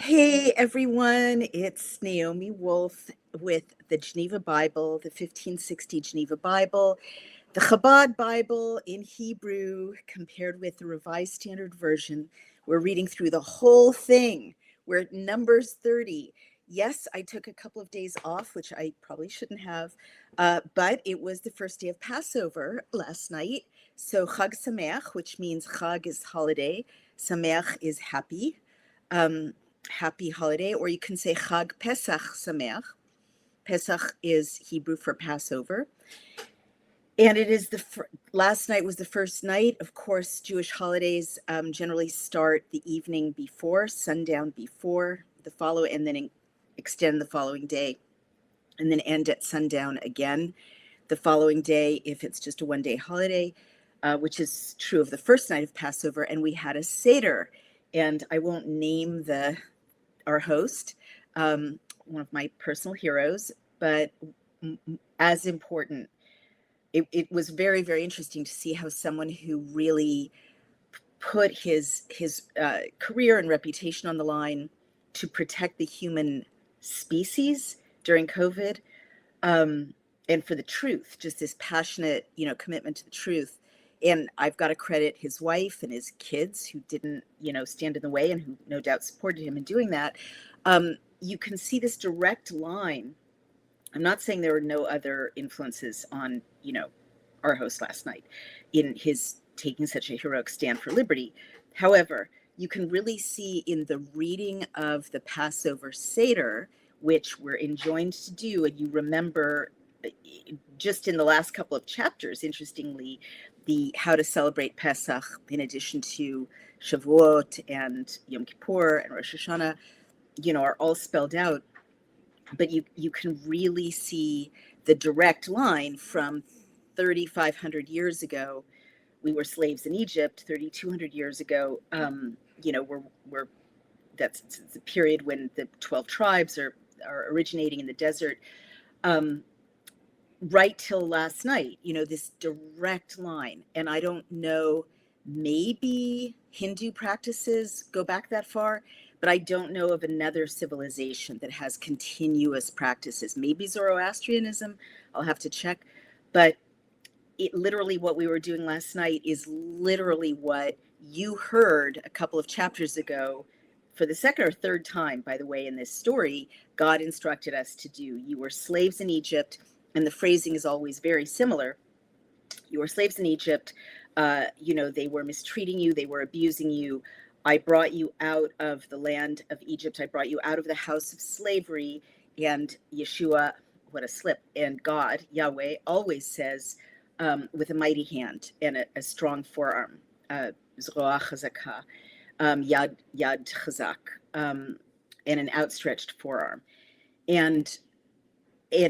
Hey everyone, it's Naomi Wolf with the Geneva Bible, the 1560 Geneva Bible, the Chabad Bible in Hebrew compared with the Revised Standard Version. We're reading through the whole thing. We're at Numbers 30. Yes, I took a couple of days off, which I probably shouldn't have, but it was the first day of Passover last night. So Chag Sameach, which means Chag is holiday, Sameach is happy. Happy holiday, or you can say Chag Pesach Sameach. Pesach is Hebrew for Passover. And it is last night was the first night. Of course, Jewish holidays generally start the evening before, sundown before the and then extend the following day, and then end at sundown again the following day if it's just a one-day holiday, which is true of the first night of Passover. And we had a Seder, and I won't name our host, one of my personal heroes, but as important. It was very, very interesting to see how someone who really put his career and reputation on the line to protect the human species during COVID, and for the truth, just this passionate, commitment to the truth. And I've got to credit his wife and his kids who didn't, stand in the way and who no doubt supported him in doing that. You can see this direct line. I'm not saying there were no other influences on, our host last night in his taking such a heroic stand for liberty. However, you can really see in the reading of the Passover Seder, which we're enjoined to do, and you remember just in the last couple of chapters, interestingly, the how to celebrate Pesach in addition to Shavuot and Yom Kippur and Rosh Hashanah, are all spelled out. But you can really see the direct line from 3,500 years ago. We were slaves in Egypt. 3,200 years ago, we're that's the period when the 12 tribes are originating in the desert. Right till last night, this direct line. And I don't know, maybe Hindu practices go back that far, but I don't know of another civilization that has continuous practices. Maybe Zoroastrianism, I'll have to check. But it literally, what we were doing last night is literally what you heard a couple of chapters ago. For the second or third time, by the way, in this story, God instructed us to do. You were slaves in Egypt, and the phrasing is always very similar. You were slaves in Egypt. They were mistreating you. They were abusing you. I brought you out of the land of Egypt. I brought you out of the house of slavery. And Yeshua, what a slip. And God, Yahweh, always says, with a mighty hand and a strong forearm, Zroa Chazaka, Yad Chazak, and an outstretched forearm. And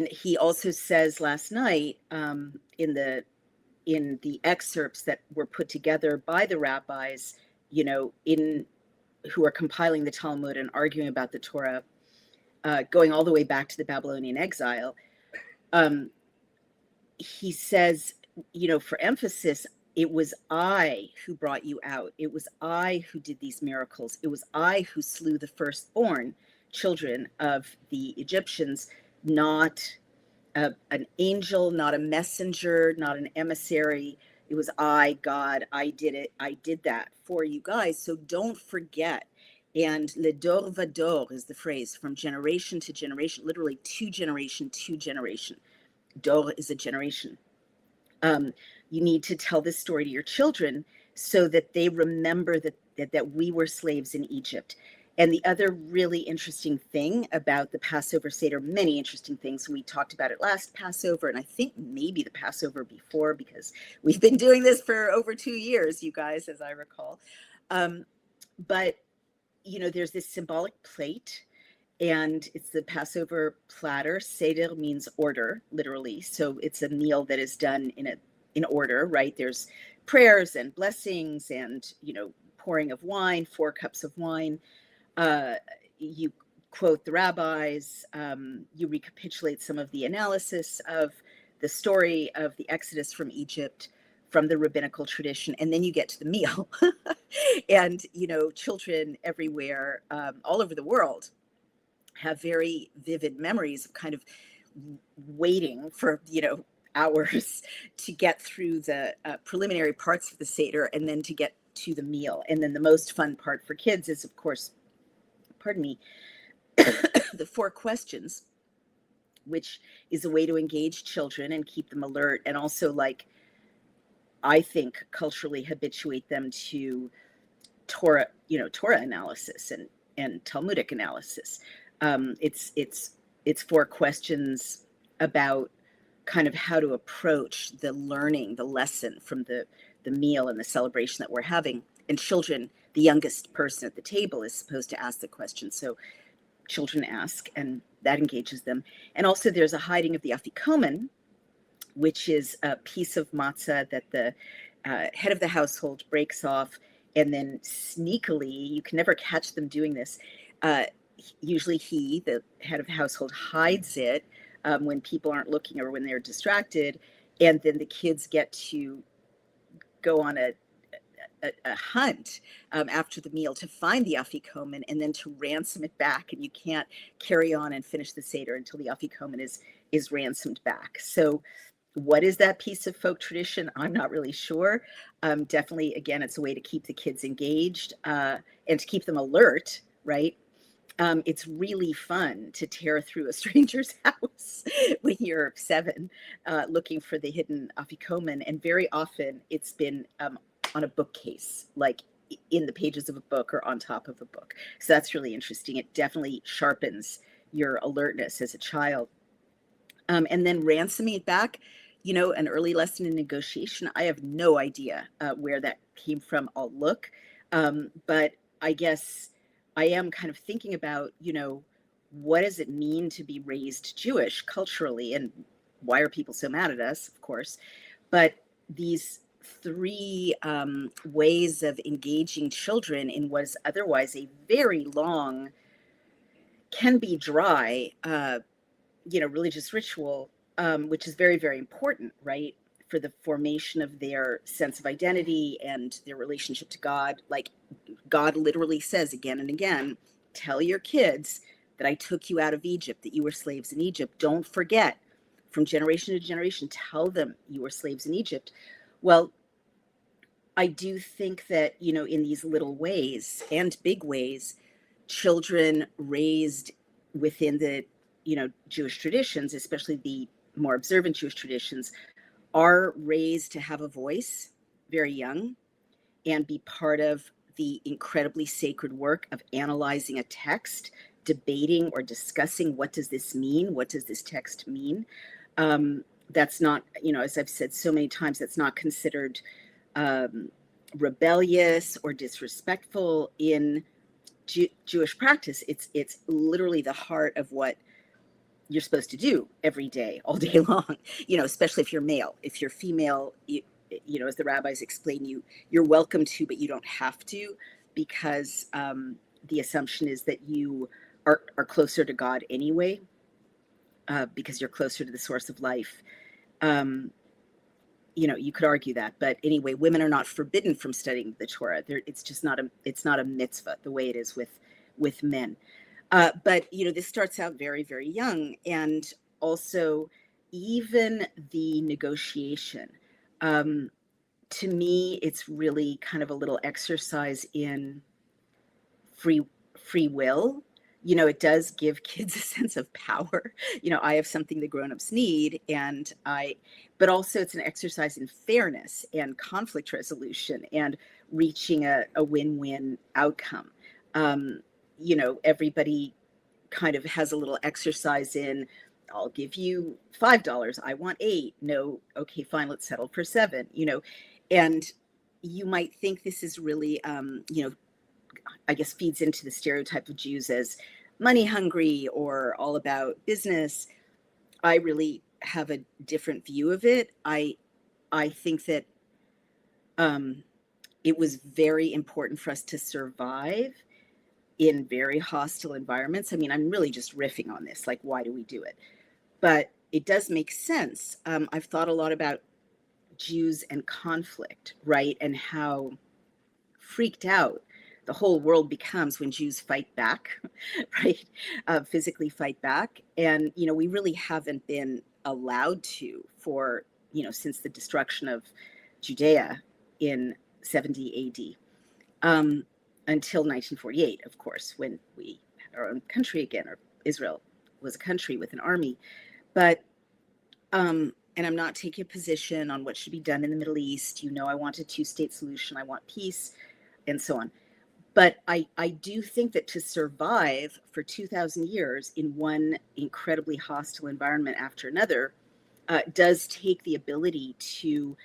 he also says last night, in the excerpts that were put together by the rabbis, who are compiling the Talmud and arguing about the Torah, going all the way back to the Babylonian exile, he says, for emphasis, it was I who brought you out. It was I who did these miracles. It was I who slew the firstborn children of the Egyptians, not an angel, not a messenger, not an emissary. It was I, God. I did it. I did that for you guys. So don't forget. And le dor vador is the phrase, from generation to generation, literally to generation to generation. Dor is a generation. You need to tell this story to your children so that they remember that we were slaves in Egypt. And the other really interesting thing about the Passover Seder, many interesting things, we talked about it last Passover, and I think maybe the Passover before, because we've been doing this for over 2 years, you guys, as I recall. But, there's this symbolic plate, and it's the Passover platter. Seder means order, literally. So it's a meal that is done in order, right? There's prayers and blessings and, pouring of wine, 4 cups of wine. You quote the rabbis, you recapitulate some of the analysis of the story of the Exodus from Egypt from the rabbinical tradition, and then you get to the meal. And, children everywhere, all over the world, have very vivid memories of kind of waiting for, hours to get through the preliminary parts of the Seder and then to get to the meal. And then the most fun part for kids is, of course, pardon me, the four questions, which is a way to engage children and keep them alert, and also, like, I think, culturally habituate them to Torah analysis and Talmudic analysis. It's four questions about kind of how to approach the learning, the lesson from the meal and the celebration that we're having. And children, the youngest person at the table, is supposed to ask the question. So children ask, and that engages them. And also there's a hiding of the afikomen, which is a piece of matzah that the head of the household breaks off, and then sneakily, you can never catch them doing this, usually he, the head of the household, hides it when people aren't looking or when they're distracted, and then the kids get to go on a hunt after the meal to find the afikomen and then to ransom it back, and you can't carry on and finish the Seder until the afikomen is ransomed back. So what is that piece of folk tradition? I'm not really sure. Definitely, again, it's a way to keep the kids engaged and to keep them alert, right? It's really fun to tear through a stranger's house when you're 7, looking for the hidden afikomen. And very often it's been on a bookcase, like in the pages of a book or on top of a book. So that's really interesting. It definitely sharpens your alertness as a child. And then ransoming it back, an early lesson in negotiation. I have no idea where that came from. I'll look. But I guess I am kind of thinking about, what does it mean to be raised Jewish culturally? And why are people so mad at us, of course? But these 3 ways of engaging children in what is otherwise a very long, can be dry, religious ritual, which is very, very important, right, for the formation of their sense of identity and their relationship to God. Like, God literally says again and again, tell your kids that I took you out of Egypt, that you were slaves in Egypt. Don't forget, from generation to generation, tell them you were slaves in Egypt. Well, I do think that, in these little ways and big ways, children raised within the, Jewish traditions, especially the more observant Jewish traditions, are raised to have a voice very young and be part of the incredibly sacred work of analyzing a text, debating or discussing, what does this mean? What does this text mean? That's not, as I've said so many times, that's not considered rebellious or disrespectful in Jewish practice. It's literally the heart of what you're supposed to do every day, all day long, especially if you're male. If you're female, as the rabbis explain, you're welcome to, but you don't have to, because the assumption is that you are closer to God anyway, because you're closer to the source of life. You could argue that, but anyway, women are not forbidden from studying the Torah. It's just not a mitzvah the way it is with men. But this starts out very, very young, and also even the negotiation. To me, it's really kind of a little exercise in free will. It does give kids a sense of power. I have something the grown-ups need, but also it's an exercise in fairness and conflict resolution and reaching a win-win outcome. Everybody kind of has a little exercise in, I'll give you $5. I want 8. No. Okay, fine. Let's settle for 7, and you might think this is really, I guess feeds into the stereotype of Jews as money hungry or all about business. I really have a different view of it. I think that it was very important for us to survive in very hostile environments. I mean, I'm really just riffing on this, like, why do we do it? But it does make sense. I've thought a lot about Jews and conflict, right? And how freaked out the whole world becomes when Jews fight back, right? Physically fight back. And, we really haven't been allowed to for, since the destruction of Judea in 70 AD, until 1948, of course, when we had our own country again, or Israel was a country with an army. But, and I'm not taking a position on what should be done in the Middle East. I want a two-state solution. I want peace, and so on. But I do think that to survive for 2,000 years in one incredibly hostile environment after another does take the ability to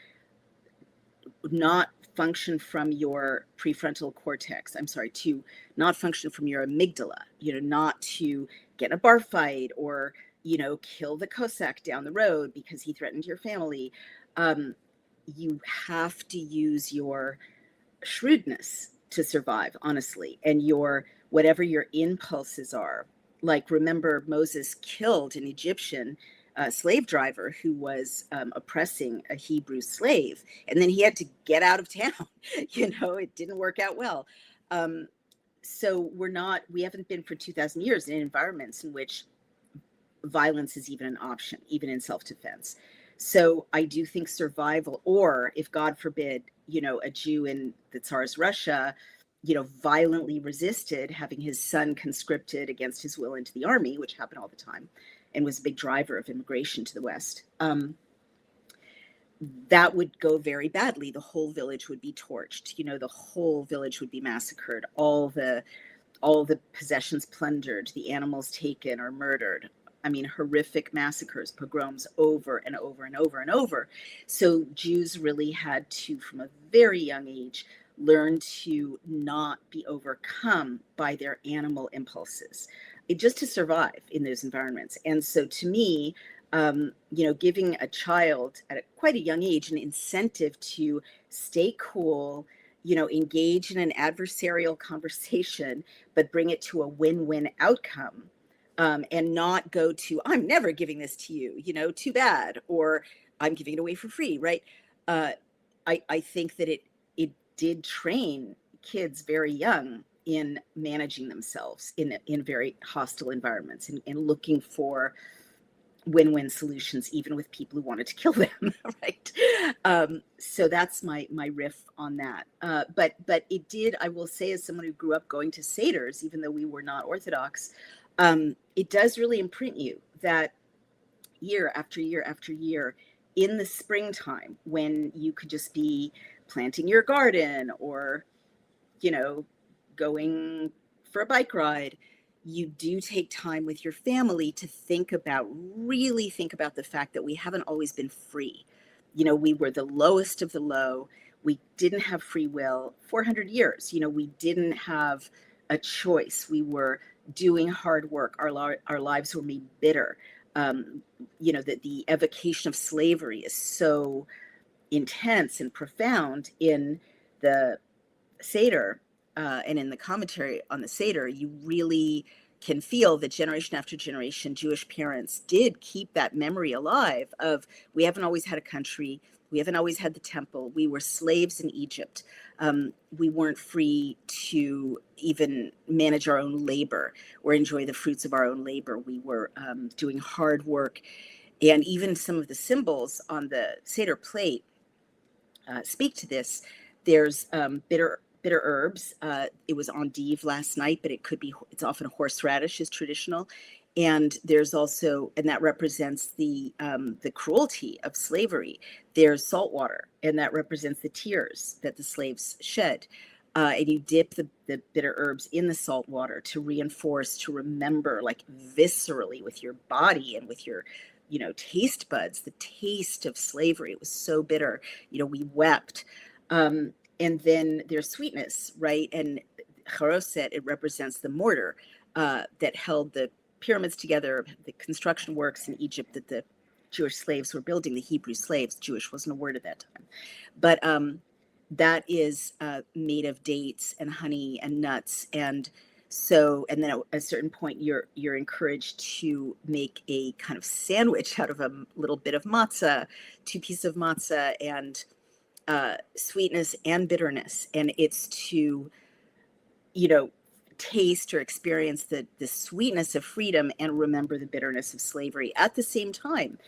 not function from your prefrontal cortex. I'm sorry, to not function from your amygdala, not to get in a bar fight or, kill the Cossack down the road because he threatened your family. You have to use your shrewdness to survive, honestly, and whatever your impulses are. Like, remember, Moses killed an Egyptian slave driver who was oppressing a Hebrew slave, and then he had to get out of town. It didn't work out well. So we haven't been for 2,000 years in environments in which violence is even an option, even in self-defense. So I do think survival, or if God forbid, a Jew in the Tsar's Russia, violently resisted having his son conscripted against his will into the army, which happened all the time, and was a big driver of immigration to the West. That would go very badly. The whole village would be torched. The whole village would be massacred. All the possessions plundered, the animals taken or murdered. I mean, horrific massacres, pogroms over and over and over and over. So Jews really had to, from a very young age, learn to not be overcome by their animal impulses, just to survive in those environments. And so to me, giving a child at quite a young age an incentive to stay cool, engage in an adversarial conversation, but bring it to a win-win outcome. And not go to, I'm never giving this to you, too bad, or I'm giving it away for free, right? I think that it did train kids very young in managing themselves in very hostile environments and looking for win-win solutions, even with people who wanted to kill them, right? So that's my riff on that. But it did, I will say, as someone who grew up going to seders, even though we were not Orthodox, it does really imprint you that year after year after year, in the springtime, when you could just be planting your garden or, going for a bike ride, you do take time with your family to really think about the fact that we haven't always been free. We were the lowest of the low. We didn't have free will. 400 years, we didn't have a choice. We were doing hard work. Our lives were made bitter. That the evocation of slavery is so intense and profound in the Seder and in the commentary on the Seder. You really can feel that generation after generation, Jewish parents did keep that memory alive of, we haven't always had a country. We haven't always had the temple. We were slaves in Egypt. We weren't free to even manage our own labor or enjoy the fruits of our own labor. We were doing hard work. And even some of the symbols on the Seder plate speak to this. There's bitter herbs. It was endive last night, but it's often horseradish is traditional. And there's also, and that represents the cruelty of slavery. There's salt water, and that represents the tears that the slaves shed. And you dip the bitter herbs in the salt water to reinforce, to remember, like viscerally with your body and with your, taste buds, the taste of slavery. It was so bitter. We wept. And then there's sweetness, right? And charoset, it represents the mortar that held the pyramids together, the construction works in Egypt that the Jewish slaves were building, the Hebrew slaves. Jewish wasn't a word at that time. But that is made of dates and honey and nuts. And So, and then at a certain point, you're encouraged to make a kind of sandwich out of a little bit of matzah, two pieces of matzah, and sweetness and bitterness, and it's to, you know, taste or experience the sweetness of freedom and remember the bitterness of slavery at the same time.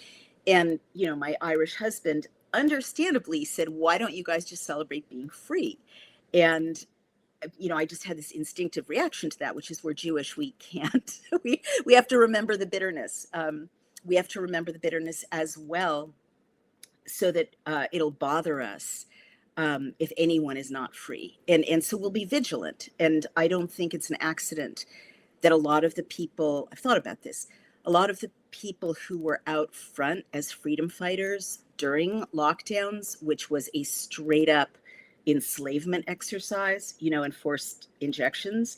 And, you know, my Irish husband understandably said, why don't you guys just celebrate being free? And, you know, I just had this instinctive reaction to that, which is, we're Jewish, we can't. We have to remember the bitterness. We have to remember the bitterness as well, so that it'll bother us if anyone is not free. And so we'll be vigilant. And I don't think it's an accident that a lot of the people, I've thought about this, a lot of the people who were out front as freedom fighters during lockdowns, which was a straight up enslavement exercise, you know, and forced injections,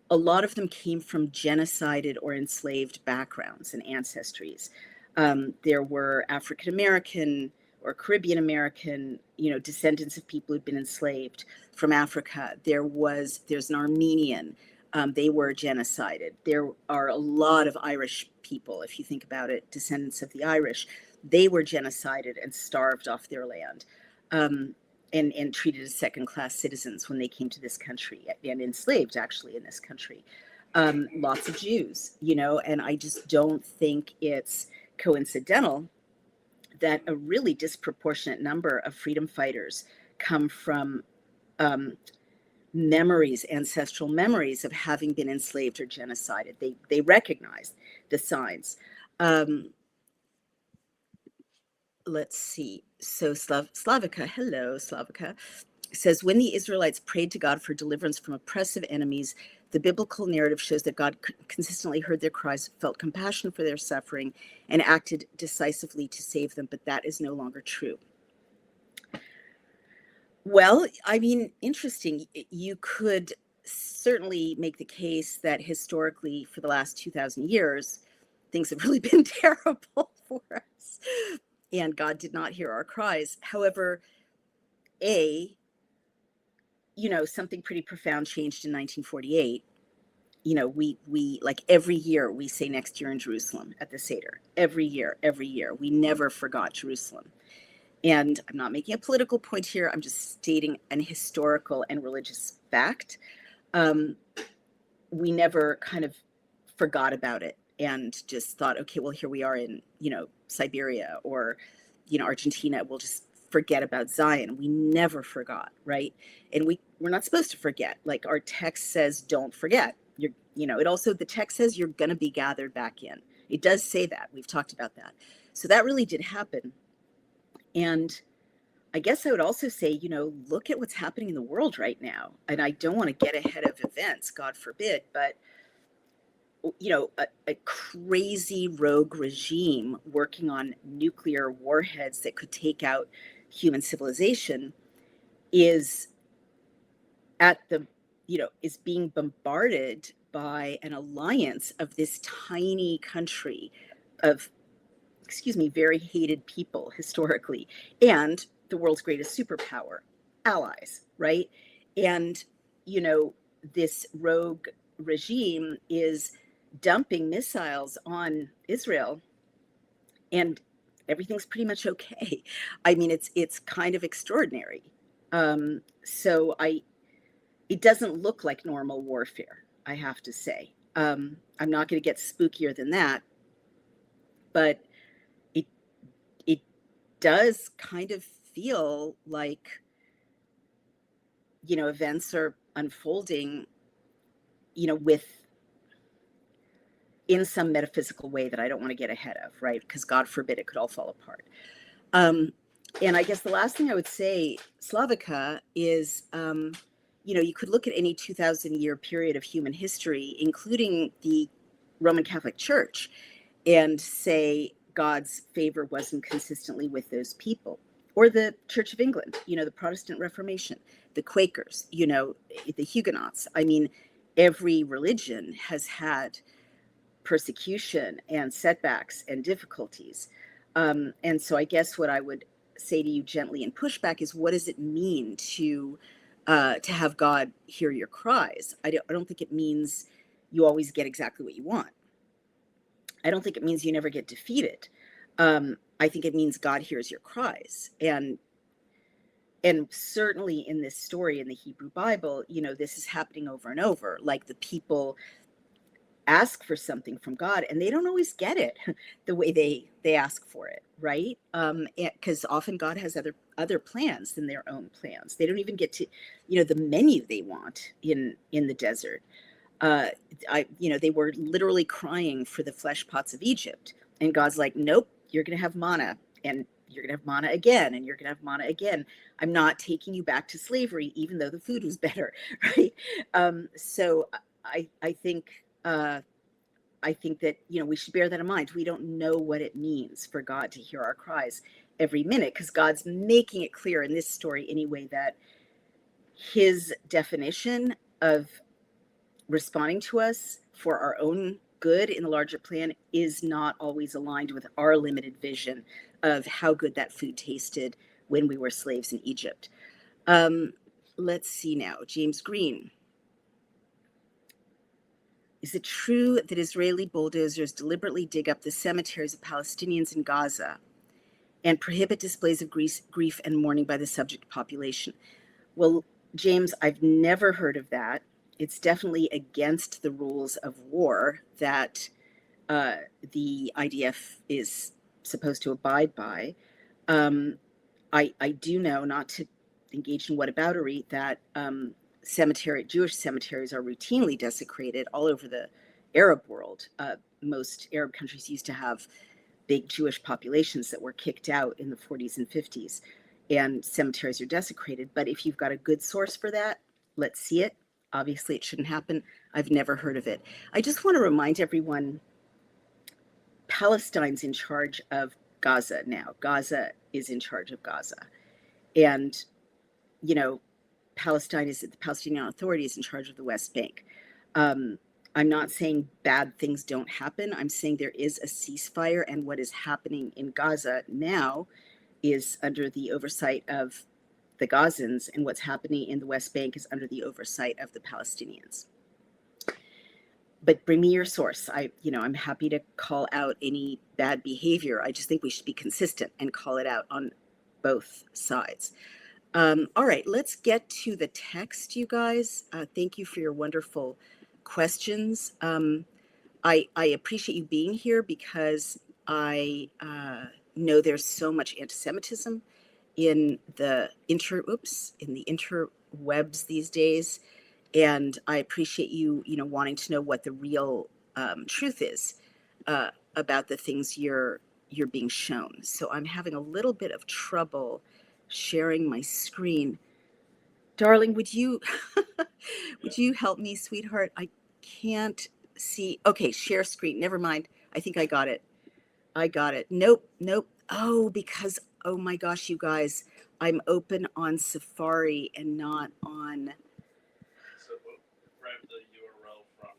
a lot of them came from genocided or enslaved backgrounds and ancestries. There were African American or Caribbean American, you know, descendants of people who'd been enslaved from Africa. There's an Armenian. They were genocided. There are a lot of Irish people, if you think about it, descendants of the Irish. They were genocided and starved off their land. And treated as second-class citizens when they came to this country, and enslaved actually in this country. Lots of Jews, you know, and I just don't think it's coincidental that a really disproportionate number of freedom fighters come from memories, ancestral memories of having been enslaved or genocided. They recognize the signs. Let's see. So Slavica, hello, Slavica, says, when the Israelites prayed to God for deliverance from oppressive enemies, the biblical narrative shows that God consistently heard their cries, felt compassion for their suffering, and acted decisively to save them, but that is no longer true. Well, I mean, interesting. You could certainly make the case that historically, for the last 2,000 years, things have really been terrible for us, and God did not hear our cries. However, you know, something pretty profound changed in 1948. You know, we like every year we say next year in Jerusalem at the Seder. Every year. We never forgot Jerusalem. And I'm not making a political point here. I'm just stating an historical and religious fact. We never kind of forgot about it and just thought, okay, well, here we are in, you know, Siberia or, you know, Argentina. We'll just forget about Zion. We never forgot, right? And we're not supposed to forget. Like, our text says, don't forget. You know, it also, the text says you're going to be gathered back in. It does say that. We've talked about that. So that really did happen. And I guess I would also say, you know, look at what's happening in the world right now. And I don't want to get ahead of events, God forbid, but, you know, a crazy rogue regime working on nuclear warheads that could take out human civilization is is being bombarded by an alliance of this tiny country of, very hated people historically, and the world's greatest superpower allies, right? And, you know, this rogue regime is dumping missiles on Israel, and everything's pretty much okay. I mean, it's kind of extraordinary. So it doesn't look like normal warfare, I have to say. I'm not going to get spookier than that, but it does kind of feel like, you know, events are unfolding, you know, in some metaphysical way that I don't want to get ahead of, right? Because God forbid it could all fall apart. And I guess the last thing I would say, Slavica, is, you know, you could look at any 2,000-year period of human history, including the Roman Catholic Church, and say God's favor wasn't consistently with those people. Or the Church of England, you know, the Protestant Reformation, the Quakers, you know, the Huguenots. I mean, every religion has had persecution and setbacks and difficulties. And so I guess what I would say to you gently in pushback is, what does it mean to to have God hear your cries. I don't think it means you always get exactly what you want. I don't think it means you never get defeated. I think it means God hears your cries. And certainly in this story in the Hebrew Bible, this is happening over and over. Like the people ask for something from God and they don't always get it the way they ask for it, right? Because often God has other plans than their own plans. They don't even get to, the menu they want in the desert. uh they were literally crying for the flesh pots of Egypt, and God's like, nope, you're gonna have manna, and you're gonna have manna again, and you're gonna have manna again. I'm not taking you back to slavery even though the food was better. Right? So I think I think that we should bear that in mind. We don't know what it means for God to hear our cries every minute, because God's making it clear in this story anyway that his definition of responding to us for our own good in the larger plan is not always aligned with our limited vision of how good that food tasted when we were slaves in Egypt. Um, let's see now. James Green. Is it true that Israeli bulldozers deliberately dig up the cemeteries of Palestinians in Gaza and prohibit displays of grief and mourning by the subject population? Well, James, I've never heard of that. It's definitely against the rules of war that uh, the IDF is supposed to abide by. Um, I do know, not to engage in whataboutery, that Jewish cemeteries are routinely desecrated all over the Arab world. Most Arab countries used to have big Jewish populations that were kicked out in the 40s and 50s, and cemeteries are desecrated. But if you've got a good source for that, let's see it. Obviously, it shouldn't happen. I've never heard of it. I just want to remind everyone, Palestine's in charge of Gaza now. Gaza is in charge of Gaza. And, you know, the Palestinian Authority is in charge of the West Bank. Um, I'm not saying bad things don't happen. I'm saying there is a ceasefire, and what is happening in Gaza now is under the oversight of the Gazans, and what's happening in the West Bank is under the oversight of the Palestinians. But bring me your source. I'm happy to call out any bad behavior. I just think we should be consistent and call it out on both sides. All right, let's get to the text, you guys. Thank you for your wonderful questions. I appreciate you being here because I know there's so much anti-Semitism in the interwebs these days, and I appreciate you, wanting to know what the real truth is about the things you're being shown. So I'm having a little bit of trouble sharing my screen. Darling, would you would you help me, sweetheart? I can't see. Okay, share screen. Never mind. I think I got it. I got it. Nope, nope. Oh, because, oh my gosh, you guys, I'm open on Safari and not on. So grab the URL from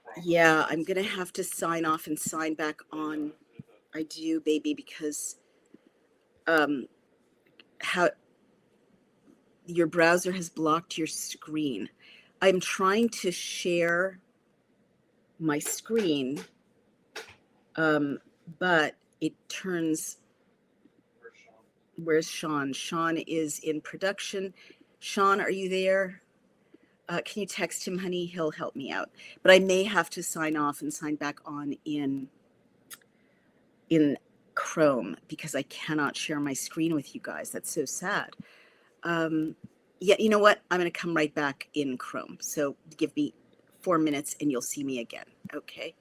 Chrome. Yeah, I'm gonna have to sign off and sign back on. I do, baby, because um how your browser has blocked your screen. I'm trying to share my screen, but it turns. Where's Sean? Where's Sean? Sean is in production. Sean, are you there? Can you text him, honey? He'll help me out. But I may have to sign off and sign back on in Chrome because I cannot share my screen with you guys. That's so sad. Yeah, you know what? I'm going to come right back in Chrome. So give me 4 minutes and you'll see me again. Okay.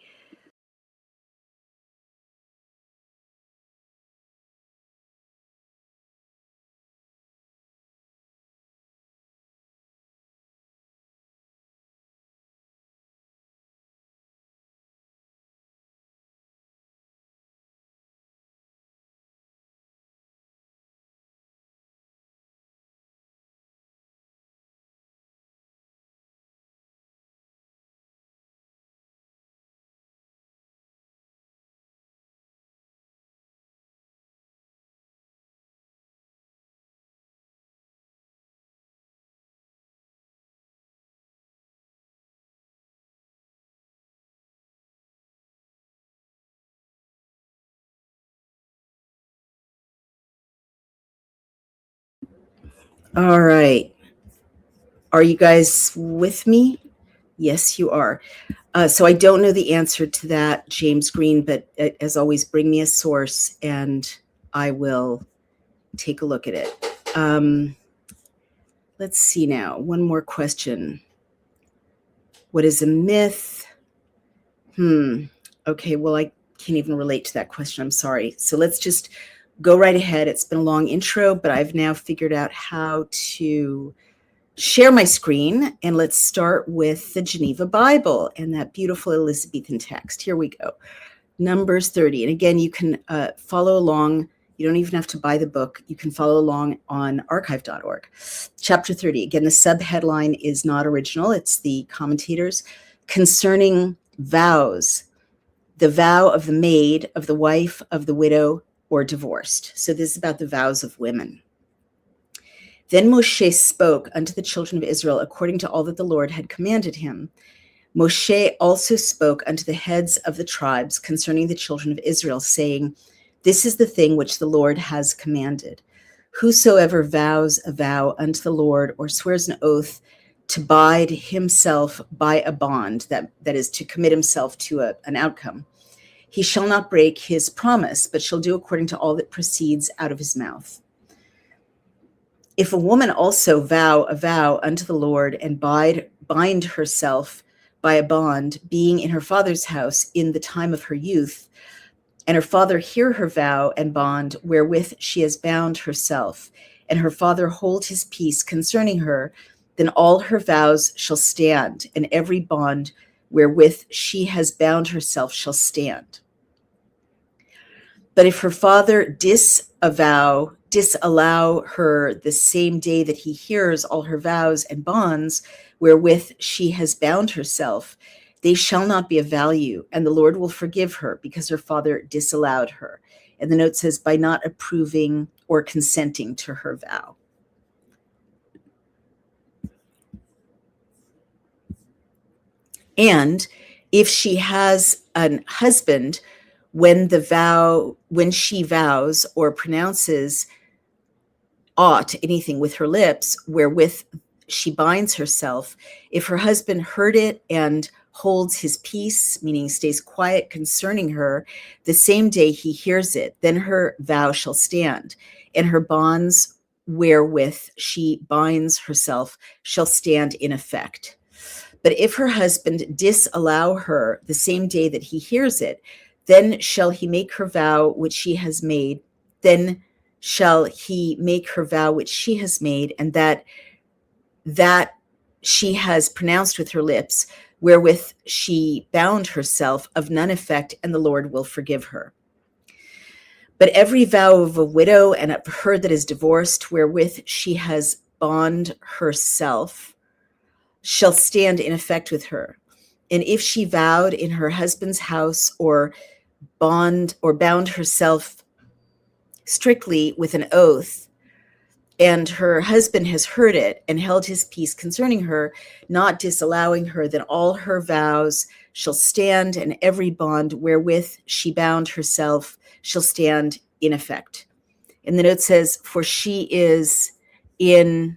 All right. Are you guys with me? Yes, you are. So I don't know the answer to that, James Green, but as always, bring me a source and I will take a look at it. Let's see now. One more question. What is a myth? Okay, well, I can't even relate to that question. I'm sorry. So let's just go right ahead. It's been a long intro, but I've now figured out how to share my screen. And let's start with the Geneva Bible and that beautiful Elizabethan text. Here we go. Numbers 30. And again, you can follow along. You don't even have to buy the book. You can follow along on archive.org. Chapter 30. Again, the subheadline is not original. It's the commentators concerning vows, the vow of the maid, of the wife, of the widow, or divorced. So this is about the vows of women. Then Moshe spoke unto the children of Israel according to all that the Lord had commanded him. Moshe also spoke unto the heads of the tribes concerning the children of Israel, saying, This is the thing which the Lord has commanded. Whosoever vows a vow unto the Lord, or swears an oath to bind himself by a bond, that is to commit himself to an outcome, he shall not break his promise, but shall do according to all that proceeds out of his mouth. If a woman also vow a vow unto the Lord and bind herself by a bond, being in her father's house in the time of her youth, and her father hear her vow and bond wherewith she has bound herself, and her father hold his peace concerning her, then all her vows shall stand, and every bond wherewith she has bound herself shall stand. But if her father disallow her the same day that he hears all her vows and bonds wherewith she has bound herself, they shall not be of value, and the Lord will forgive her because her father disallowed her. And the note says, by not approving or consenting to her vow. And if she has a husband, when she vows or pronounces anything with her lips, wherewith she binds herself, if her husband heard it and holds his peace, meaning stays quiet concerning her, the same day he hears it, then her vow shall stand, and her bonds wherewith she binds herself shall stand in effect. But if her husband disallow her the same day that he hears it, then shall he make her vow which she has made, and that she has pronounced with her lips, wherewith she bound herself, of none effect, and the Lord will forgive her. But every vow of a widow and of her that is divorced, wherewith she has bound herself, shall stand in effect with her. And if she vowed in her husband's house, or bound herself strictly with an oath, and her husband has heard it and held his peace concerning her, not disallowing her, then all her vows shall stand, and every bond wherewith she bound herself shall stand in effect. And the note says, for she is in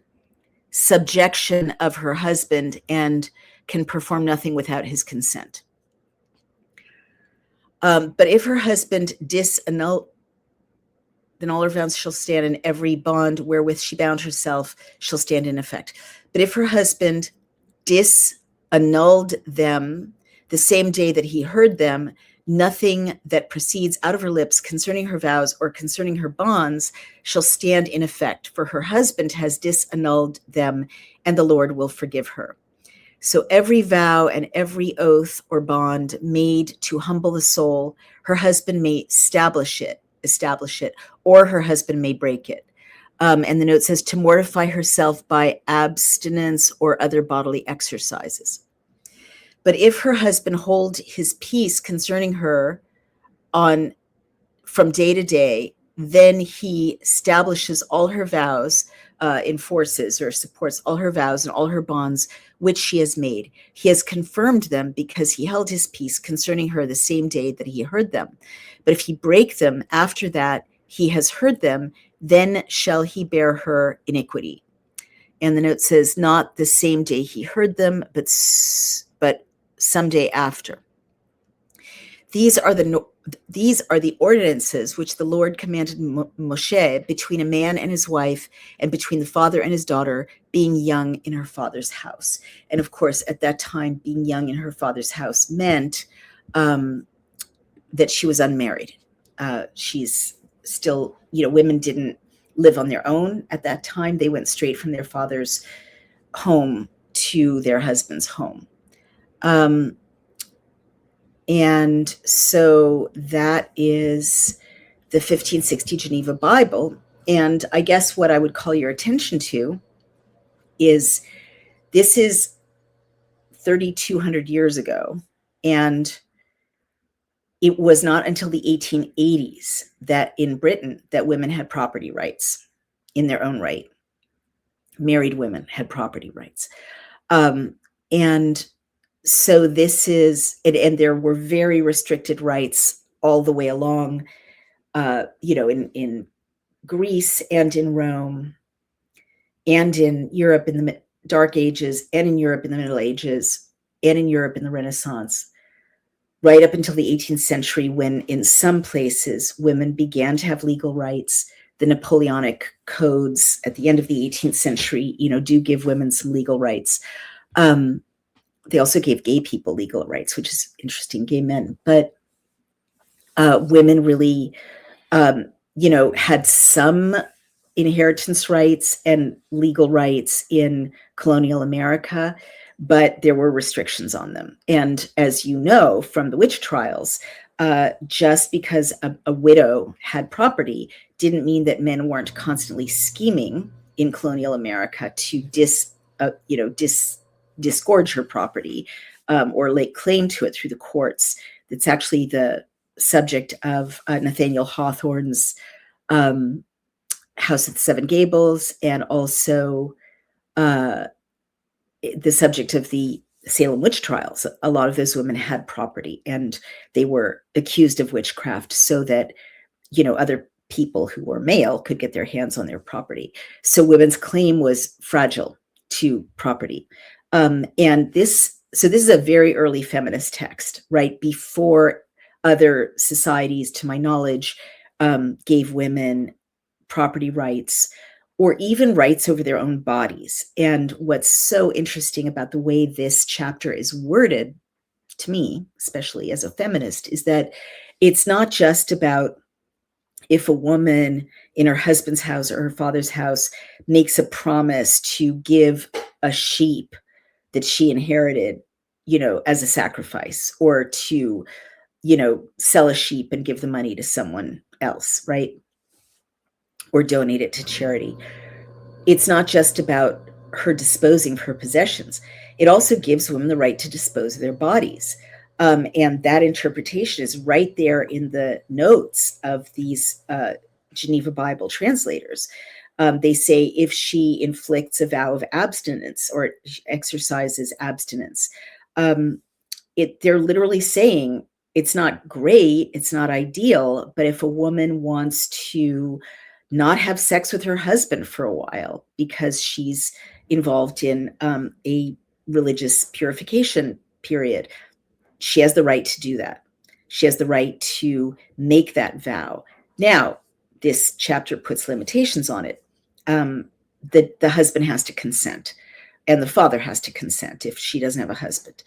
subjection of her husband and can perform nothing without his consent. But if her husband disannul, then all her vows shall stand, and every bond wherewith she bound herself shall stand in effect. But if her husband disannulled them the same day that he heard them, nothing that proceeds out of her lips concerning her vows or concerning her bonds shall stand in effect, for her husband has disannulled them, and the Lord will forgive her. So every vow and every oath or bond made to humble the soul, her husband may establish it, or her husband may break it. And the note says to mortify herself by abstinence or other bodily exercises. But if her husband hold his peace concerning her from day to day, then he establishes all her vows, enforces or supports all her vows and all her bonds which she has made. He has confirmed them because he held his peace concerning her the same day that he heard them. But if he break them after that he has heard them, then shall he bear her iniquity. And the note says, not the same day he heard them, but some day after. These are the ordinances which the Lord commanded Moshe between a man and his wife, and between the father and his daughter, being young in her father's house. And of course, at that time, being young in her father's house meant that she was unmarried. She's still, women didn't live on their own at that time. They went straight from their father's home to their husband's home. And so that is the 1560 Geneva Bible. And I guess what I would call your attention to is this is 3,200 years ago. And it was not until the 1880s that in Britain that women had property rights in their own right. Married women had property rights. And so this is, and there were very restricted rights all the way along, in Greece and in Rome and in Europe in the Dark Ages and in Europe in the Middle Ages and in Europe in the Renaissance, right up until the 18th century, when in some places women began to have legal rights. The Napoleonic codes at the end of the 18th century, do give women some legal rights. They also gave gay people legal rights, which is interesting, gay men. But women really, had some inheritance rights and legal rights in colonial America, but there were restrictions on them. And as you know from the witch trials, just because a widow had property didn't mean that men weren't constantly scheming in colonial America to disgorge her property or lay claim to it through the courts. It's actually the subject of Nathaniel Hawthorne's House of the Seven Gables, and also the subject of the Salem witch trials. A lot of those women had property, and they were accused of witchcraft so that, other people who were male could get their hands on their property. So women's claim was fragile to property. And this is a very early feminist text, right? Before other societies, to my knowledge, gave women property rights or even rights over their own bodies. And what's so interesting about the way this chapter is worded, to me, especially as a feminist, is that it's not just about if a woman in her husband's house or her father's house makes a promise to give a sheep that she inherited, as a sacrifice, or to, sell a sheep and give the money to someone else, right? Or donate it to charity. It's not just about her disposing of her possessions. It also gives women the right to dispose of their bodies. And that interpretation is right there in the notes of these Geneva Bible translators. They say if she inflicts a vow of abstinence or exercises abstinence, they're literally saying it's not great, it's not ideal, but if a woman wants to not have sex with her husband for a while because she's involved in a religious purification period, she has the right to do that. She has the right to make that vow. Now, this chapter puts limitations on it. The husband has to consent, and the father has to consent if she doesn't have a husband.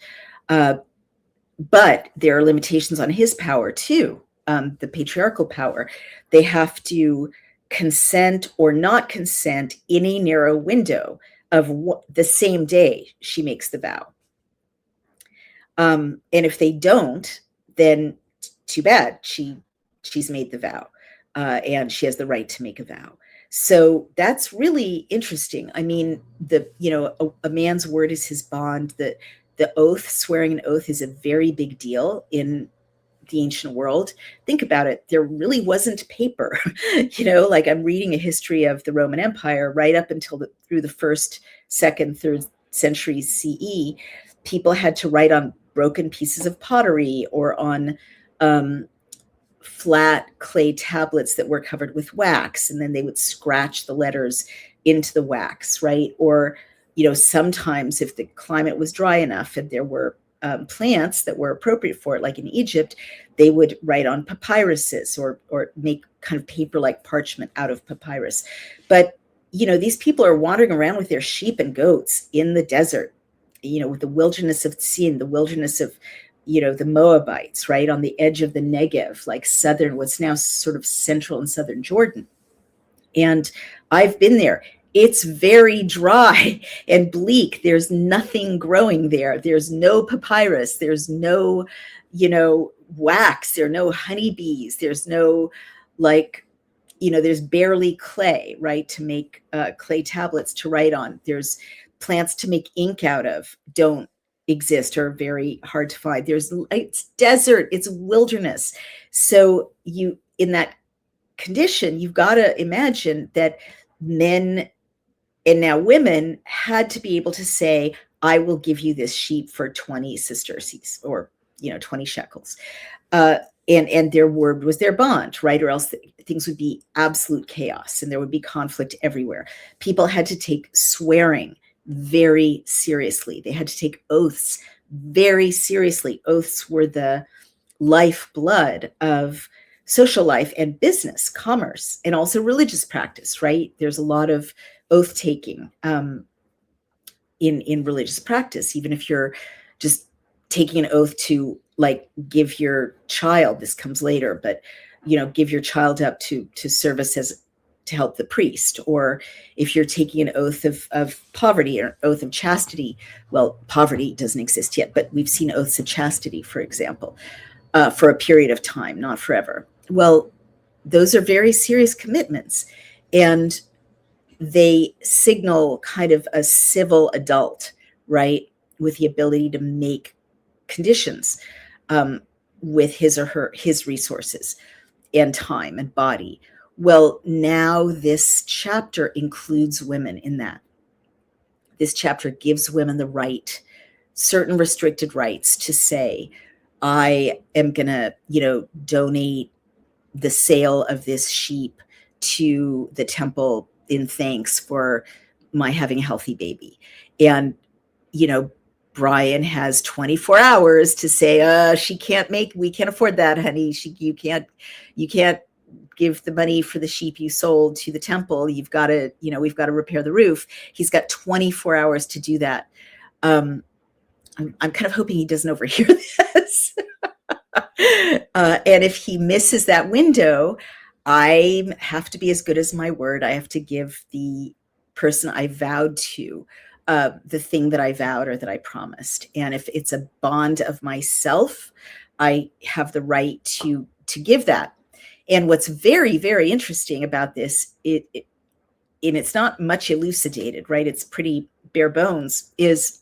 But there are limitations on his power too, the patriarchal power. They have to consent or not consent in a narrow window of the same day she makes the vow. And if they don't, then too bad. She's made the vow, and she has the right to make a vow. So that's really interesting. I mean, a man's word is his bond. The oath, swearing an oath, is a very big deal in the ancient world. Think about it. There really wasn't paper, like I'm reading a history of the Roman Empire right up until through the first, second, third century CE. People had to write on broken pieces of pottery or on flat clay tablets that were covered with wax, and then they would scratch the letters into the wax, right? Or, sometimes if the climate was dry enough and there were plants that were appropriate for it, like in Egypt, they would write on papyruses or make kind of paper-like parchment out of papyrus. But, these people are wandering around with their sheep and goats in the desert, with the wilderness of Sin, the wilderness of, the Moabites, right, on the edge of the Negev, like what's now sort of central and southern Jordan. And I've been there. It's very dry and bleak. There's nothing growing there. There's no papyrus. There's no, wax. There are no honeybees. There's no, there's barely clay, right, to make clay tablets to write on. There's plants to make ink out of, don't exist, or very hard to find. It's desert, it's wilderness. So in that condition, you've got to imagine that men and now women had to be able to say, I will give you this sheep for 20 sesterces, or 20 shekels. And their word was their bond, right? Or else things would be absolute chaos and there would be conflict everywhere. People had to take swearing very seriously. They had to take oaths very seriously. Oaths were the lifeblood of social life and business, commerce, and also religious practice, right? There's a lot of oath taking in religious practice, even if you're just taking an oath to give your child, this comes later, but give your child up to service to help the priest, or if you're taking an oath of poverty or oath of chastity. Well, poverty doesn't exist yet, but we've seen oaths of chastity, for example, for a period of time, not forever. Well, those are very serious commitments, and they signal kind of a civil adult, right, with the ability to make conditions with his resources and time and body. Well, now this chapter includes women in that. This chapter gives women the right, certain restricted rights, to say, I am going to, donate the sale of this sheep to the temple in thanks for my having a healthy baby. And, Brian has 24 hours to say, we can't afford that, honey. You can't give the money for the sheep you sold to the temple. You've got to, we've got to repair the roof. He's got 24 hours to do that. I'm kind of hoping he doesn't overhear this. And if he misses that window, I have to be as good as my word. I have to give the person I vowed to the thing that I vowed or that I promised. And if it's a bond of myself, I have the right to give that. And what's very, very interesting about this, and it's not much elucidated, right? It's pretty bare bones, is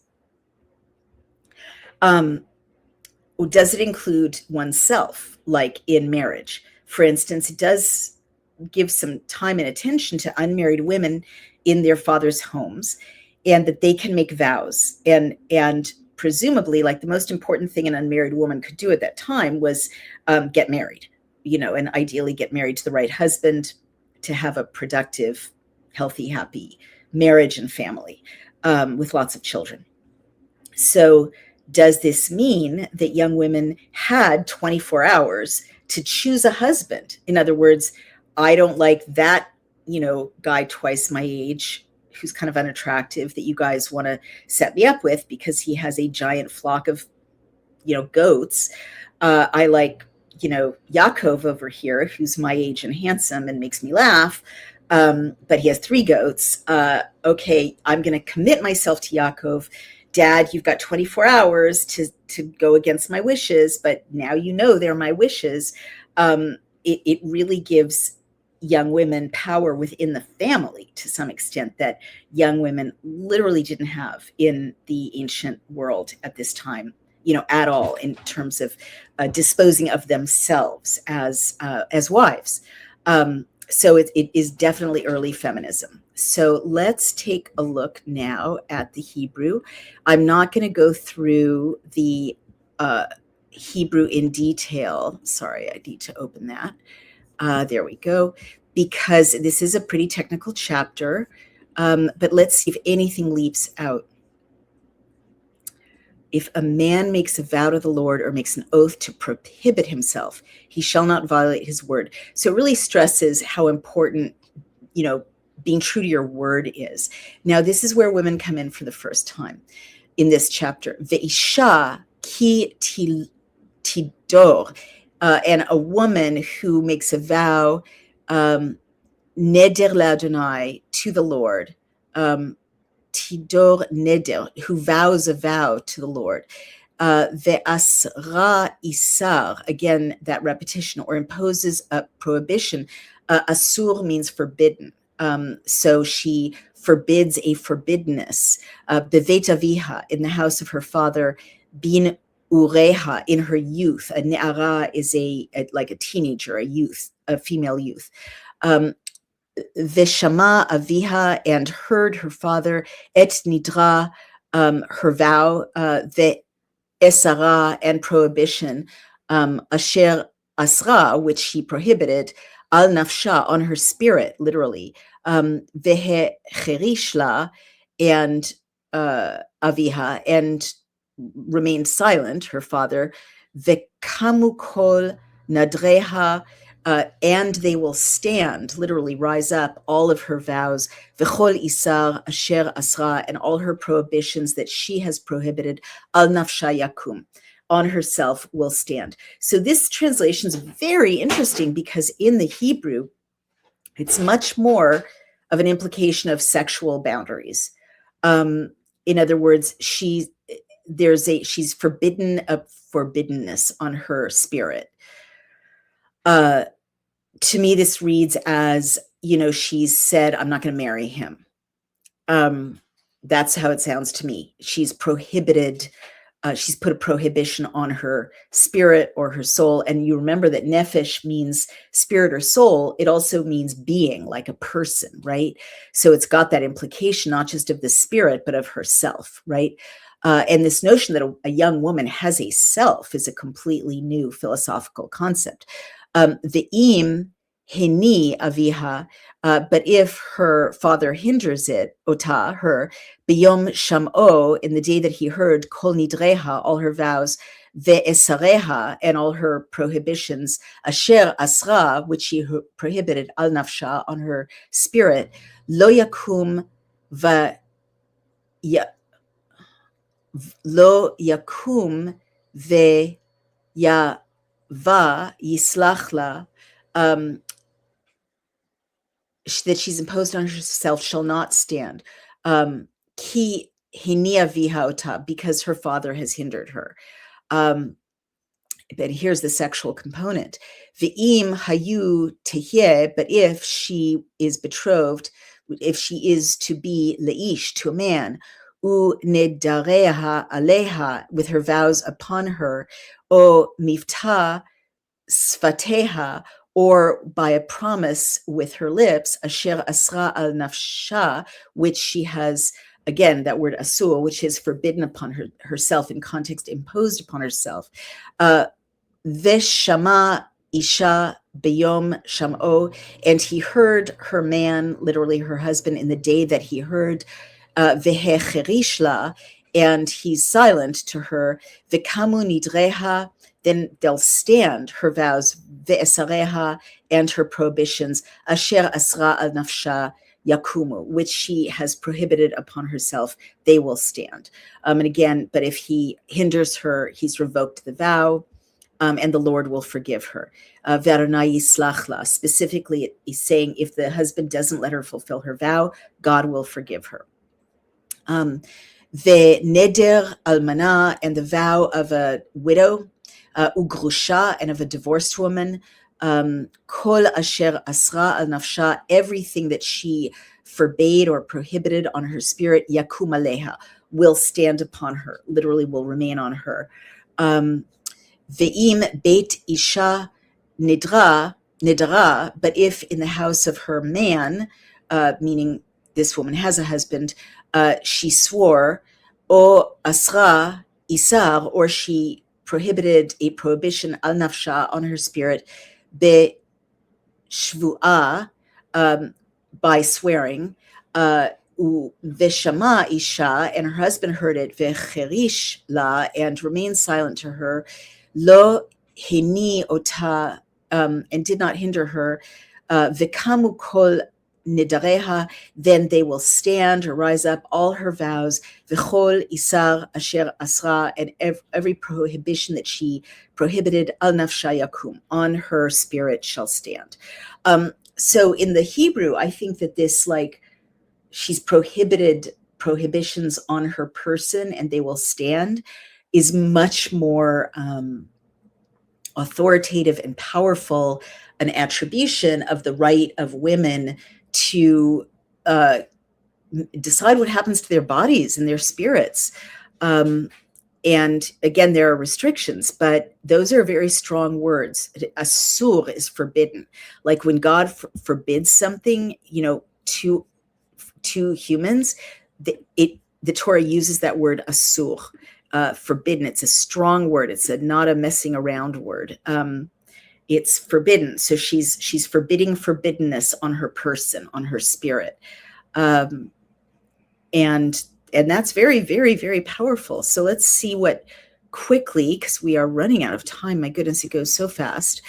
does it include oneself, like in marriage? For instance, it does give some time and attention to unmarried women in their father's homes, and that they can make vows. And presumably, like, the most important thing an unmarried woman could do at that time was get married, and ideally get married to the right husband to have a productive, healthy, happy marriage and family with lots of children. So does this mean that young women had 24 hours to choose a husband? In other words, I don't like that, guy twice my age who's kind of unattractive that you guys want to set me up with because he has a giant flock of, goats. I like, Yaakov over here, who's my age and handsome and makes me laugh. But he has 3 goats. Okay, I'm going to commit myself to Yaakov. Dad, you've got 24 hours to go against my wishes, but now they're my wishes. It really gives young women power within the family to some extent that young women literally didn't have in the ancient world at this time, at all, in terms of disposing of themselves as wives. So it is definitely early feminism. So let's take a look now at the Hebrew. I'm not going to go through the Hebrew in detail. Sorry, I need to open that. There we go. Because this is a pretty technical chapter. But let's see if anything leaps out. If a man makes a vow to the Lord or makes an oath to prohibit himself, he shall not violate his word. So it really stresses how important, being true to your word is. Now, this is where women come in for the first time in this chapter. Ve'isha ki tidor, and a woman who makes a vow, neder l'Adonai, to the Lord, tidor neder, who vows a vow to the Lord. Ve'asra isar, again, that repetition, or imposes a prohibition. Asur means forbidden. So she forbids a forbiddenness. Bevet aviha, in the house of her father. Bin ureha, in her youth. A ne'ara is like a teenager, a youth, a female youth. Veshama aviha, and heard her father. Et nidra, her vow. Esara, and prohibition. Asher asra, which she prohibited. Al nafsha, on her spirit, literally. Vehe cherishla, and aviha, and remained silent, her father. Vekamu kol nadreha, and they will stand, literally rise up, all of her vows. V'chol isar asher asra, and all her prohibitions that she has prohibited. Al nafsha yakum, on herself will stand. So this translation is very interesting because in the Hebrew, it's much more of an implication of sexual boundaries. In other words, she's forbidden a forbiddenness on her spirit. To me, this reads as, she's said, I'm not going to marry him. That's how it sounds to me. She's prohibited. She's put a prohibition on her spirit or her soul. And you remember that nefesh means spirit or soul. It also means being, like a person, right? So it's got that implication, not just of the spirit, but of herself, right? And this notion that a young woman has a self is a completely new philosophical concept. Ve'im heni aviha, but if her father hinders it, ota, her, biyom sham'o, in the day that he heard, kol nidreha, all her vows, ve'esareha, and all her prohibitions, asher asra, which she prohibited, al nafsha, on her spirit, lo yakum lo yakum ve'yava yislachla, that she's imposed on herself shall not stand. Ki hinia vihaota, because her father has hindered her. But here's the sexual component. Ve'im hayu tehye, but if she is betrothed, if she is to be leish, to a man, u nedareha aleha, with her vows upon her, o mifta sfateha, or by a promise with her lips, asher asra al nafsha, which she has, again, that word asur, which is forbidden upon herself, in context imposed upon herself. Veshama isha beyom sham'o, and he heard her man, literally her husband, in the day that he heard. Vehe cherishla, and he's silent to her. Vekamu nidreha, then they'll stand, her vows, ve'esareha, and her prohibitions, asher asra al nafsha yakumu, which she has prohibited upon herself, they will stand. And again, but if he hinders her, he's revoked the vow, and the Lord will forgive her. Ve'Adonai yislachla, specifically, he's saying if the husband doesn't let her fulfill her vow, God will forgive her. The neder almana, and the vow of a widow, ugrusha, and of a divorced woman, kol asher asra al nafsha, everything that she forbade or prohibited on her spirit, yakum aleha, will stand upon her, literally will remain on her. Ve'im beit isha nidra, but if in the house of her man, meaning this woman has a husband, she swore, o asra isar, or she prohibited a prohibition al nafsha, on her spirit, be shvu'ah, by swearing, Veshama isha, and her husband heard it, vecherish la, and remained silent to her, lo hini ota, and did not hinder her, vikamu kol nidareha, then they will stand or rise up all her vows, v'chol isar asher asra, and every prohibition that she prohibited, al nafsha yakum, on her spirit shall stand. So in the Hebrew, I think that this, like, she's prohibited prohibitions on her person and they will stand, is much more authoritative and powerful an attribution of the right of women to decide what happens to their bodies and their spirits. And again, there are restrictions, but those are very strong words. Asur is forbidden. Like when God forbids something, to humans, the Torah uses that word asur, forbidden. It's a strong word. It's not a messing around word. It's forbidden. So she's forbidding forbiddenness on her person, on her spirit. And that's very, very, very powerful. So let's see what quickly, because we are running out of time. My goodness, it goes so fast.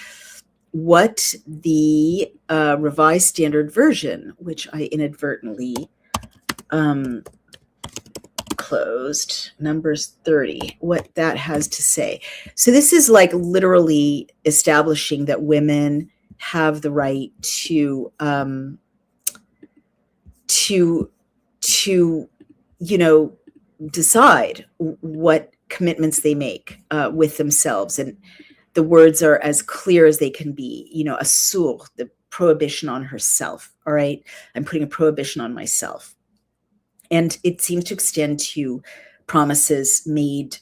What the Revised Standard Version, which I inadvertently closed, Numbers 30, what that has to say. So this is like literally establishing that women have the right to decide what commitments they make with themselves. And the words are as clear as they can be, asur, the prohibition on herself. All right. I'm putting a prohibition on myself. And it seems to extend to promises made,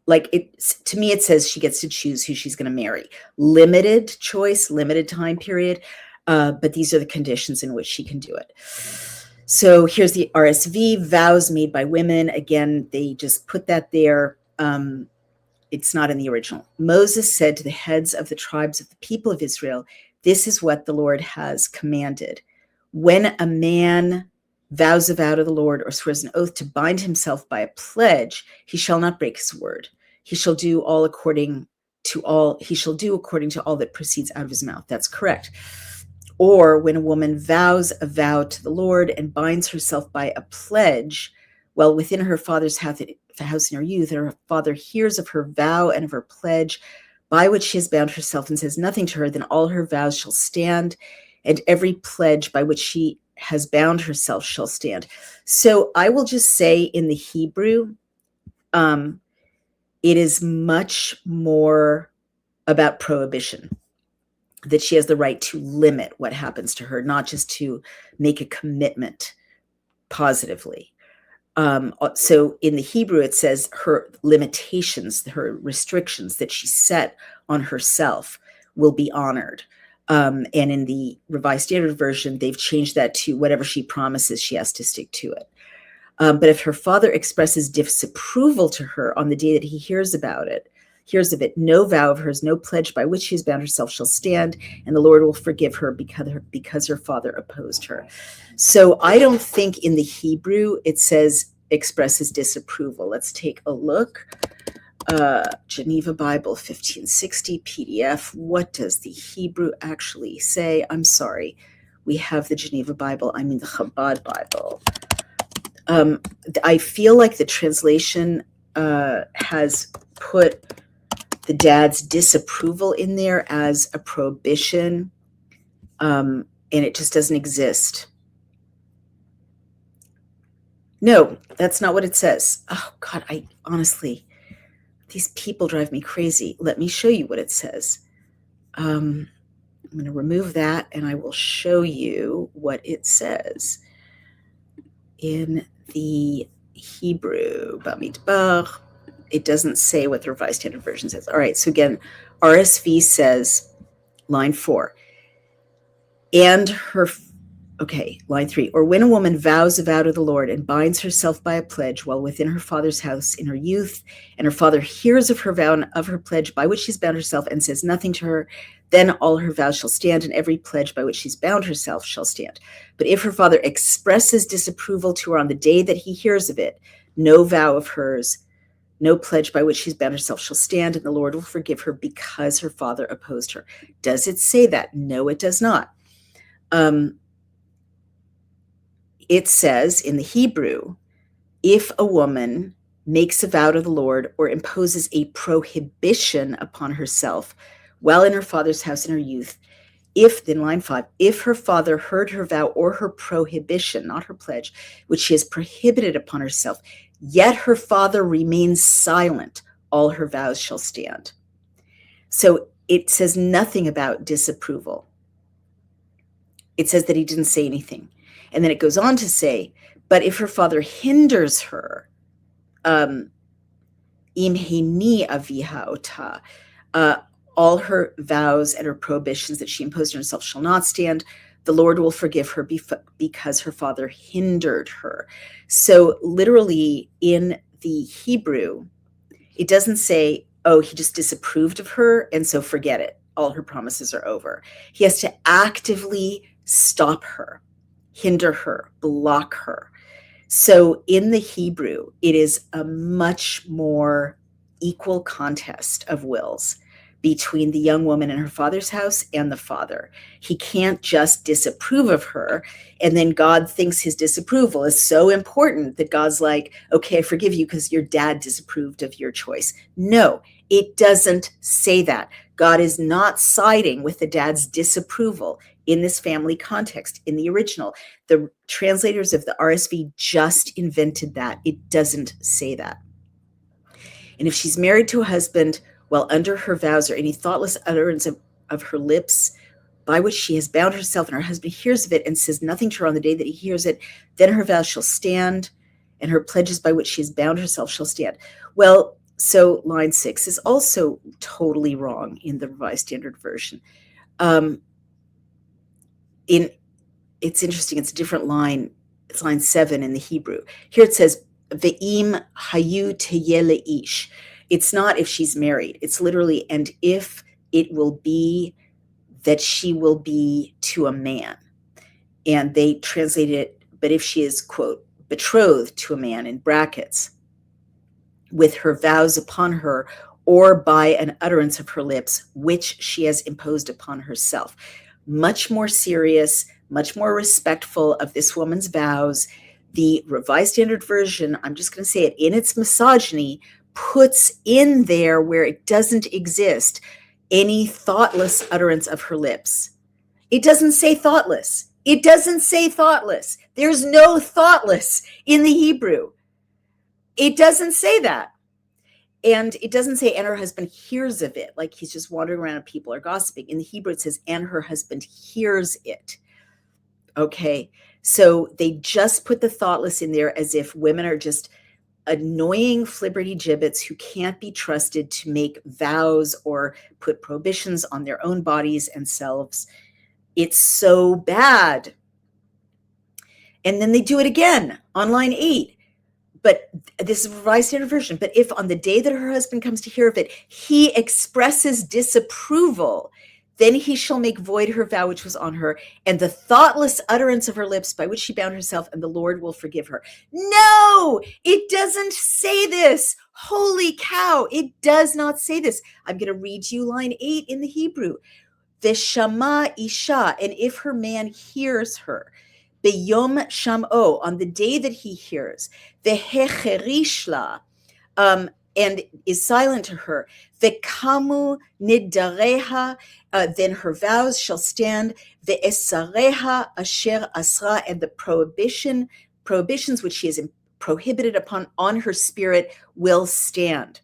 to me, it says she gets to choose who she's going to marry. Limited choice, limited time period. But these are the conditions in which she can do it. So here's the RSV, vows made by women. Again, they just put that there. It's not in the original. Moses said to the heads of the tribes of the people of Israel, this is what the Lord has commanded. When a man vows a vow to the Lord or swears an oath to bind himself by a pledge, he shall not break his word. He shall do according to all that proceeds out of his mouth. That's correct. Or when a woman vows a vow to the Lord and binds herself by a pledge, while within her father's house in her youth, and her father hears of her vow and of her pledge by which she has bound herself and says nothing to her, then all her vows shall stand, and every pledge by which she has bound herself shall stand. So I will just say in the Hebrew, it is much more about prohibition, that she has the right to limit what happens to her, not just to make a commitment positively. So in the Hebrew, it says her limitations, her restrictions that she set on herself will be honored. And in the Revised Standard Version, they've changed that to whatever she promises, she has to stick to it. But if her father expresses disapproval to her on the day that he hears of it, no vow of hers, no pledge by which she has bound herself shall stand, and the Lord will forgive her because her father opposed her. So I don't think in the Hebrew it says expresses disapproval. Let's take a look. Geneva Bible 1560 PDF. What does the Hebrew actually say? I'm sorry. We have the Geneva Bible. I mean the Chabad Bible. I feel like the translation has put the dad's disapproval in there as a prohibition, and it just doesn't exist. No, that's not what it says. Oh, God, honestly, these people drive me crazy. Let me show you what it says. I'm going to remove that, and I will show you what it says in the Hebrew. Bamidbar. It doesn't say what the Revised Standard Version says. All right, so again, RSV says, line 4, and her Okay, line 3. Or when a woman vows a vow to the Lord and binds herself by a pledge while within her father's house in her youth, and her father hears of her vow and of her pledge by which she's bound herself and says nothing to her, then all her vows shall stand, and every pledge by which she's bound herself shall stand. But if her father expresses disapproval to her on the day that he hears of it, no vow of hers, no pledge by which she's bound herself shall stand, and the Lord will forgive her because her father opposed her. Does it say that? No, it does not. It says in the Hebrew, if a woman makes a vow to the Lord or imposes a prohibition upon herself while in her father's house in her youth, if, then line 5, if her father heard her vow or her prohibition, not her pledge, which she has prohibited upon herself, yet her father remains silent, all her vows shall stand. So it says nothing about disapproval. It says that he didn't say anything. And then it goes on to say, but if her father hinders her, im hini aviha ota, all her vows and her prohibitions that she imposed on herself shall not stand. The Lord will forgive her because her father hindered her. So literally in the Hebrew, it doesn't say, oh, he just disapproved of her, and so forget it. All her promises are over. He has to actively stop her, hinder her, block her. So in the Hebrew, it is a much more equal contest of wills between the young woman in her father's house and the father. He can't just disapprove of her, and then God thinks his disapproval is so important that God's like, okay, I forgive you because your dad disapproved of your choice. No, it doesn't say that. God is not siding with the dad's disapproval in this family context. In the original, the translators of the RSV just invented that. It doesn't say that. And if she's married to a husband while under her vows or any thoughtless utterance of her lips by which she has bound herself, and her husband hears of it and says nothing to her on the day that he hears it, then her vows shall stand, and her pledges by which she has bound herself shall stand. Well, so line 6 is also totally wrong in the Revised Standard Version. It's interesting. It's a different line. It's line 7 in the Hebrew. Here it says, Ve'im hayu teye ish. It's not if she's married. It's literally, and if it will be that she will be to a man. And they translate it, but if she is, quote, betrothed to a man, in brackets, with her vows upon her, or by an utterance of her lips, which she has imposed upon herself. Much more serious, much more respectful of this woman's vows. The Revised Standard Version, I'm just going to say it, in its misogyny, puts in there where it doesn't exist any thoughtless utterance of her lips. It doesn't say thoughtless. It doesn't say thoughtless. There's no thoughtless in the Hebrew. It doesn't say that. And it doesn't say, and her husband hears of it, like he's just wandering around and people are gossiping. In the Hebrew, it says, and her husband hears it. Okay, so they just put the thoughtless in there as if women are just annoying flibberty gibbets who can't be trusted to make vows or put prohibitions on their own bodies and selves. It's so bad. And then they do it again on line 8. But this is a Revised Standard Version. But if on the day that her husband comes to hear of it, he expresses disapproval, then he shall make void her vow which was on her, and the thoughtless utterance of her lips by which she bound herself, and the Lord will forgive her. No, it doesn't say this. Holy cow, it does not say this. I'm going to read you line 8 in the Hebrew. Veshama isha, and if her man hears her, beyom sham'o, on the day that he hears, vehecherishla, and is silent to her, vekamu nidareha, then her vows shall stand, ve'esareha asher asra, and the prohibitions which she has prohibited on her spirit will stand.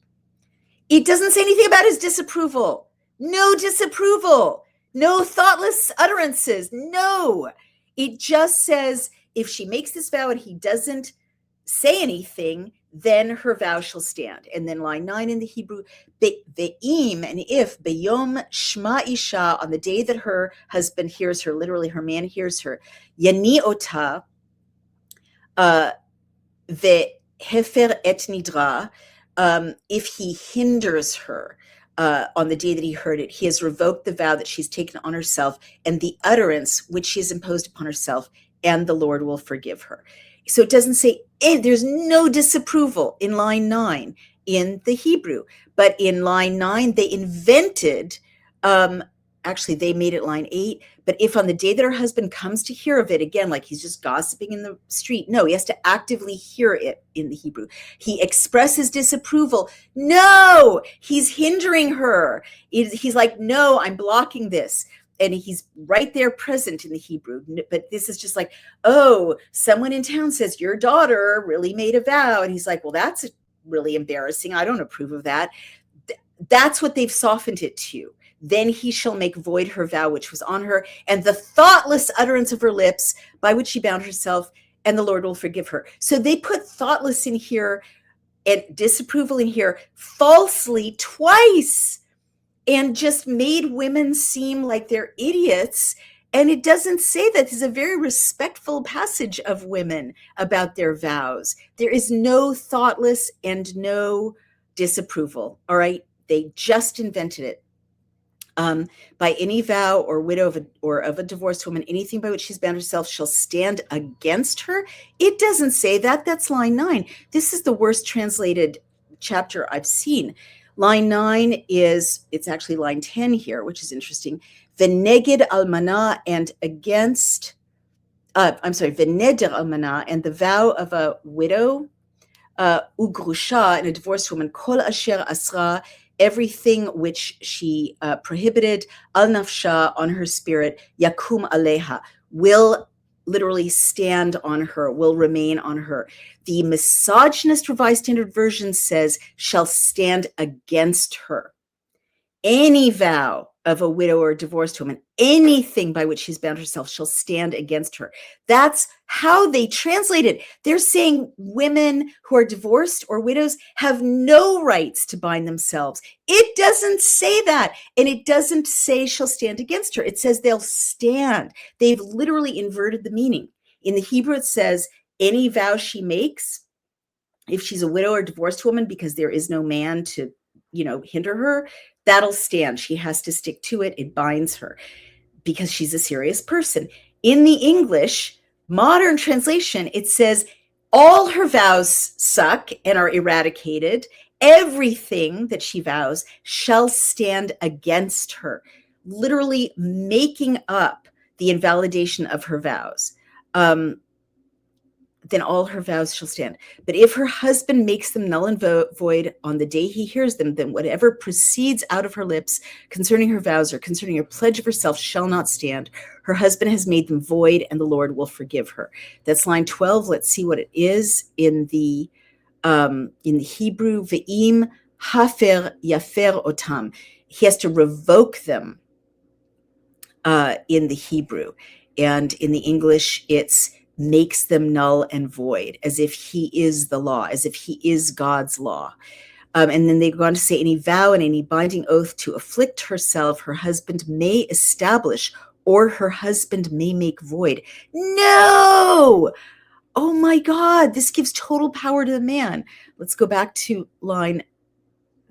It doesn't say anything about his disapproval. No disapproval. No thoughtless utterances. No. It just says if she makes this vow and he doesn't say anything, then her vow shall stand. And then line 9 in the Hebrew, ve'im, and if, beyom shma isha, on the day that her husband hears her, literally her man hears her, yani ota, ve'hefer et nidra, if he hinders her on the day that he heard it, he has revoked the vow that she's taken on herself and the utterance which she has imposed upon herself, and the Lord will forgive her. So it doesn't say, there's no disapproval in line 9 in the Hebrew, but in line 9, they invented, actually they made it line 8, but if on the day that her husband comes to hear of it, again, like he's just gossiping in the street, no, he has to actively hear it in the Hebrew. He expresses disapproval. No, he's hindering her. He's like, no, I'm blocking this. And he's right there present in the Hebrew. But this is just like, oh, someone in town says your daughter really made a vow. And he's like, well, that's really embarrassing. I don't approve of that. That's what they've softened it to. Then he shall make void her vow which was on her, and the thoughtless utterance of her lips by which she bound herself, and the Lord will forgive her. So they put thoughtless in here and disapproval in here falsely twice, and just made women seem like they're idiots. And it doesn't say that. This is a very respectful passage of women about their vows. There is no thoughtless and no disapproval. All right. They just invented it. By any vow or widow of a divorced woman, anything by which she's bound herself shall stand against her. It doesn't say that. That's line 9. This is the worst translated chapter I've seen. Line 9 it's actually line 10 here, which is interesting. Veneged almana, and against, veneder almana, and the vow of a widow, ugrusha, and a divorced woman, kol asher asra, everything which she prohibited, al nafsha, on her spirit, yakum aleha, will literally stand on her, will remain on her. The misogynist Revised Standard Version says, shall stand against her. Any vow of a widow or a divorced woman, anything by which she's bound herself, shall stand against her. That's how they translate it. They're saying women who are divorced or widows have no rights to bind themselves. It doesn't say that. And it doesn't say shall stand against her. It says they'll stand. They've literally inverted the meaning. In the Hebrew, it says any vow she makes, if she's a widow or divorced woman, because there is no man to, hinder her, that'll stand. She has to stick to it. It binds her because she's a serious person. In the English modern translation, it says all her vows suck and are eradicated. Everything that she vows shall stand against her, literally making up the invalidation of her vows. Then all her vows shall stand. But if her husband makes them null and void on the day he hears them, then whatever proceeds out of her lips concerning her vows or concerning her pledge of herself shall not stand. Her husband has made them void, and the Lord will forgive her. That's line 12. Let's see what it is in the Hebrew. Ve'im hafer yafer otam. He has to revoke them in the Hebrew. And in the English, it's makes them null and void, as if he is the law, as if he is God's law. And then they go on to say, any vow and any binding oath to afflict herself, her husband may establish, or her husband may make void. No! Oh my God, this gives total power to the man. Let's go back to line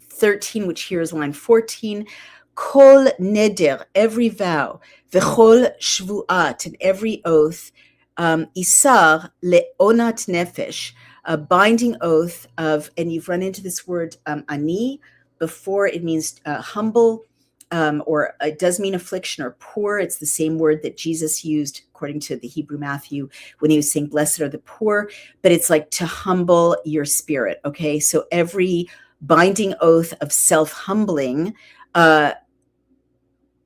13, which here is line 14. Kol neder, every vow, v'chol shvu'at, and every oath, isar le'onat nefesh, a binding oath of, and you've run into this word ani before. It means humble, or it does mean affliction or poor. It's the same word that Jesus used according to the Hebrew Matthew when he was saying blessed are the poor, but it's like to humble your spirit. Okay, so every binding oath of self-humbling,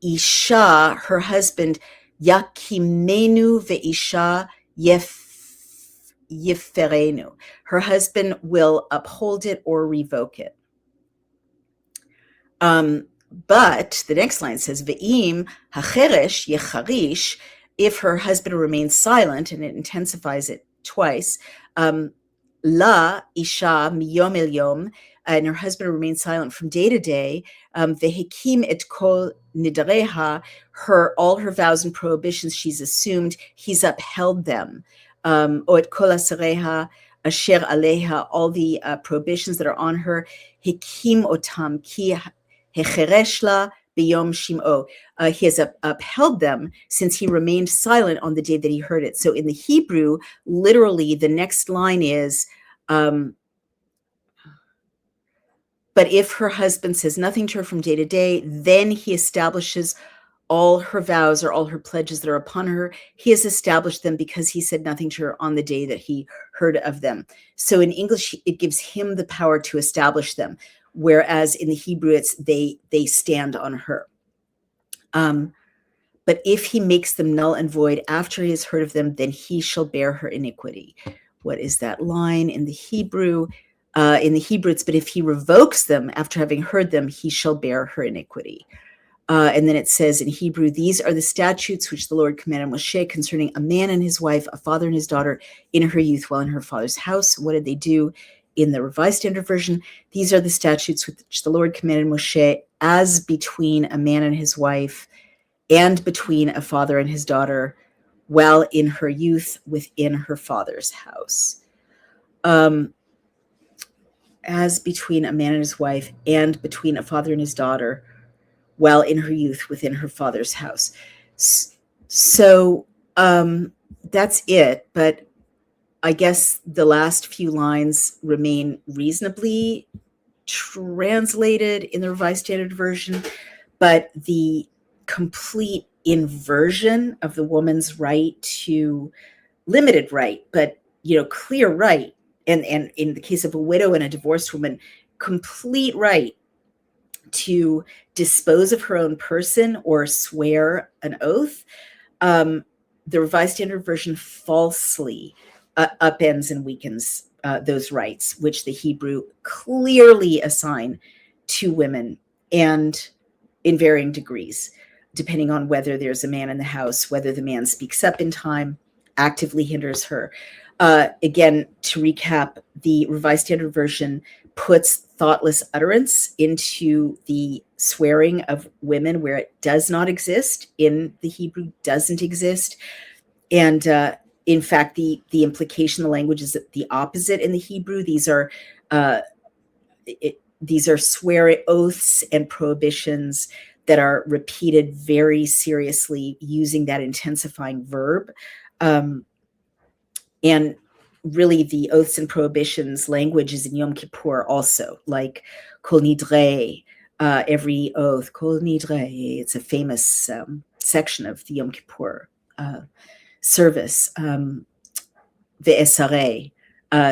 isha, her husband, yakimenu ve'isha yeferenu. Her husband will uphold it or revoke it. But the next line says, ve'im hacheresh yecharish, if her husband remains silent, and it intensifies it twice, La isha miyom el yom, and her husband remained silent from day to day. Vehikim et kol nidreha, all her vows and prohibitions she's assumed, he's upheld them. O et kol asareha asher aleha, all the prohibitions that are on her, hikim otam ki hecheresh la biyom shim'o. He has upheld them since he remained silent on the day that he heard it. So in the Hebrew, literally, the next line is, but if her husband says nothing to her from day to day, then he establishes all her vows or all her pledges that are upon her. He has established them because he said nothing to her on the day that he heard of them. So in English, it gives him the power to establish them, whereas in the Hebrew, it's they stand on her. But if he makes them null and void after he has heard of them, then he shall bear her iniquity. What is that line in the Hebrew? In the Hebrew, it's, but if he revokes them after having heard them, he shall bear her iniquity. And then it says in Hebrew, these are the statutes which the Lord commanded Moshe concerning a man and his wife, a father and his daughter in her youth while in her father's house. What did they do? In the Revised Standard Version, these are the statutes which the Lord commanded Moshe as between a man and his wife and between a father and his daughter while in her youth within her father's house. As between a man and his wife and between a father and his daughter while in her youth within her father's house. So that's it. But I guess the last few lines remain reasonably translated in the Revised Standard Version, but the complete inversion of the woman's right to limited right, but clear right, and in the case of a widow and a divorced woman, complete right to dispose of her own person or swear an oath. The Revised Standard Version falsely upends and weakens those rights, which the Hebrew clearly assign to women, and in varying degrees, depending on whether there's a man in the house, whether the man speaks up in time, actively hinders her. Again, to recap, the Revised Standard Version puts thoughtless utterance into the swearing of women where it does not exist. In the Hebrew, doesn't exist. And in fact, the implication, the language is the opposite in the Hebrew. These are swear oaths and prohibitions that are repeated very seriously using that intensifying verb. And really, the oaths and prohibitions language is in Yom Kippur also, like Kol Nidre, every oath, Kol Nidre. It's a famous section of the Yom Kippur service. Ve'esarei,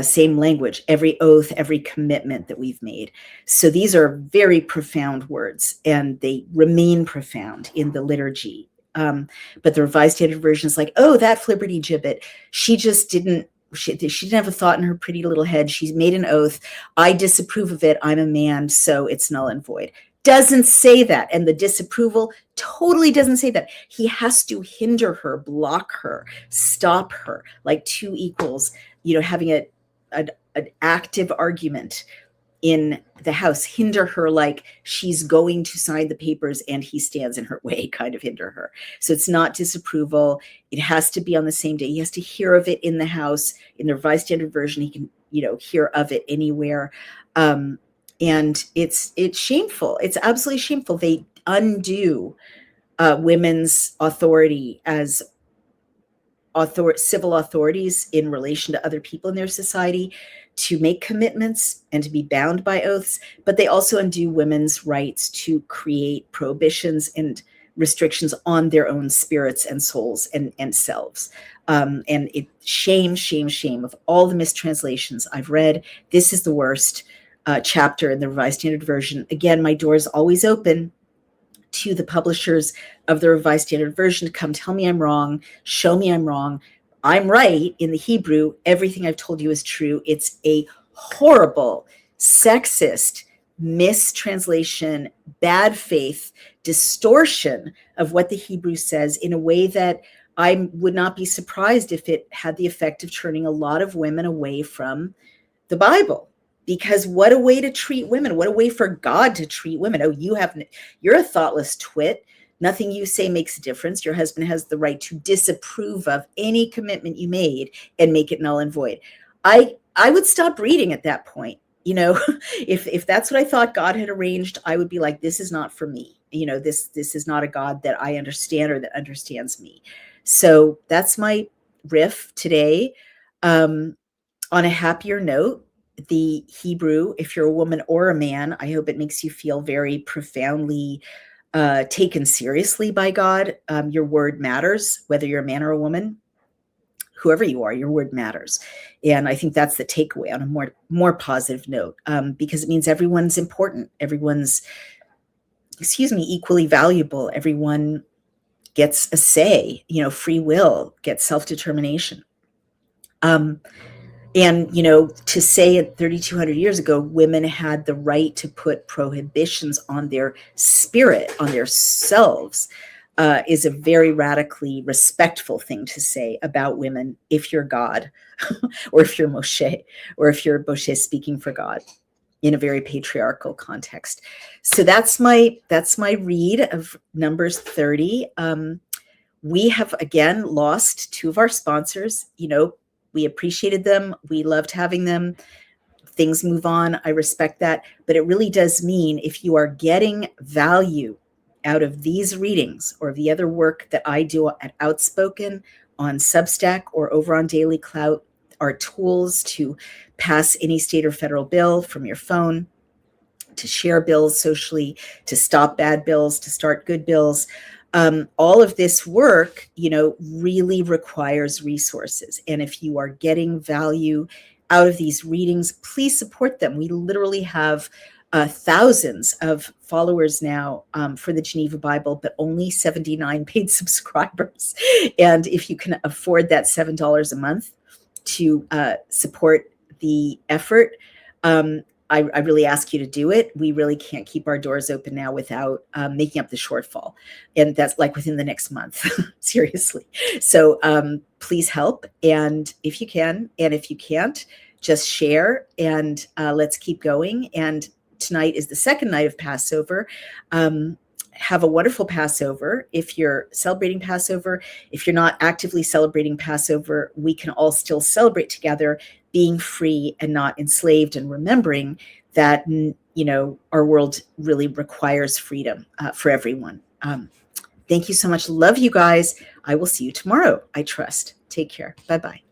same language, every oath, every commitment that we've made. So these are very profound words, and they remain profound in the liturgy. But the Revised Standard Version is like, oh, that flibberty gibbet, she didn't have a thought in her pretty little head. She's made an oath. I disapprove of it. I'm a man, so it's null and void. Doesn't say that. And the disapproval totally doesn't say that. He has to hinder her, block her, stop her, like two equals, having an active argument in the house, hinder her like she's going to sign the papers and he stands in her way, kind of hinder her. So it's not disapproval. It has to be on the same day. He has to hear of it in the house. In the Revised Standard Version, he can, hear of it anywhere. And it's shameful. It's absolutely shameful. They undo women's authority as civil authorities in relation to other people in their society to make commitments and to be bound by oaths, but they also undo women's rights to create prohibitions and restrictions on their own spirits and souls and selves. And it shame of all the mistranslations I've read. This is the worst chapter in the Revised Standard Version. Again, my door is always open to the publishers of the Revised Standard Version to come tell me I'm wrong, show me I'm wrong. I'm right in the Hebrew. Everything I've told you is true. It's a horrible, sexist mistranslation, bad faith, distortion of what the Hebrew says in a way that I would not be surprised if it had the effect of turning a lot of women away from the Bible. Because what a way to treat women. What a way for God to treat women. Oh, you're a thoughtless twit. Nothing you say makes a difference. Your husband has the right to disapprove of any commitment you made and make it null and void. I would stop reading at that point. If that's what I thought God had arranged, I would be like, this is not for me. This is not a God that I understand or that understands me. So that's my riff today. On a happier note, the Hebrew, if you're a woman or a man, I hope it makes you feel very profoundly taken seriously by God. Your word matters, whether you're a man or a woman, whoever you are, your word matters. And I think that's the takeaway on a more positive note, because it means everyone's important. Everyone's, equally valuable. Everyone gets a say, free will, gets self-determination. And, to say it 3,200 years ago, women had the right to put prohibitions on their spirit, on their selves, is a very radically respectful thing to say about women if you're God, or if you're Moshe, or if you're Moshe speaking for God in a very patriarchal context. So that's my read of Numbers 30. We have, again, lost two of our sponsors. We appreciated them. We loved having them. Things move on. I respect that. But it really does mean if you are getting value out of these readings or the other work that I do at Outspoken, on Substack, or over on Daily Clout, our tools to pass any state or federal bill from your phone, to share bills socially, to stop bad bills, to start good bills. All of this work, really requires resources. And if you are getting value out of these readings, please support them. We literally have thousands of followers now for the Geneva Bible, but only 79 paid subscribers. And if you can afford that $7 a month to support the effort, I really ask you to do it. We really can't keep our doors open now without making up the shortfall. And that's like within the next month, seriously. So please help. And if you can, and if you can't, just share, and let's keep going. And tonight is the second night of Passover. Have a wonderful Passover. If you're celebrating Passover, if you're not actively celebrating Passover, we can all still celebrate together, being free and not enslaved, and remembering that, our world really requires freedom for everyone. Thank you so much. Love you guys. I will see you tomorrow, I trust. Take care. Bye-bye.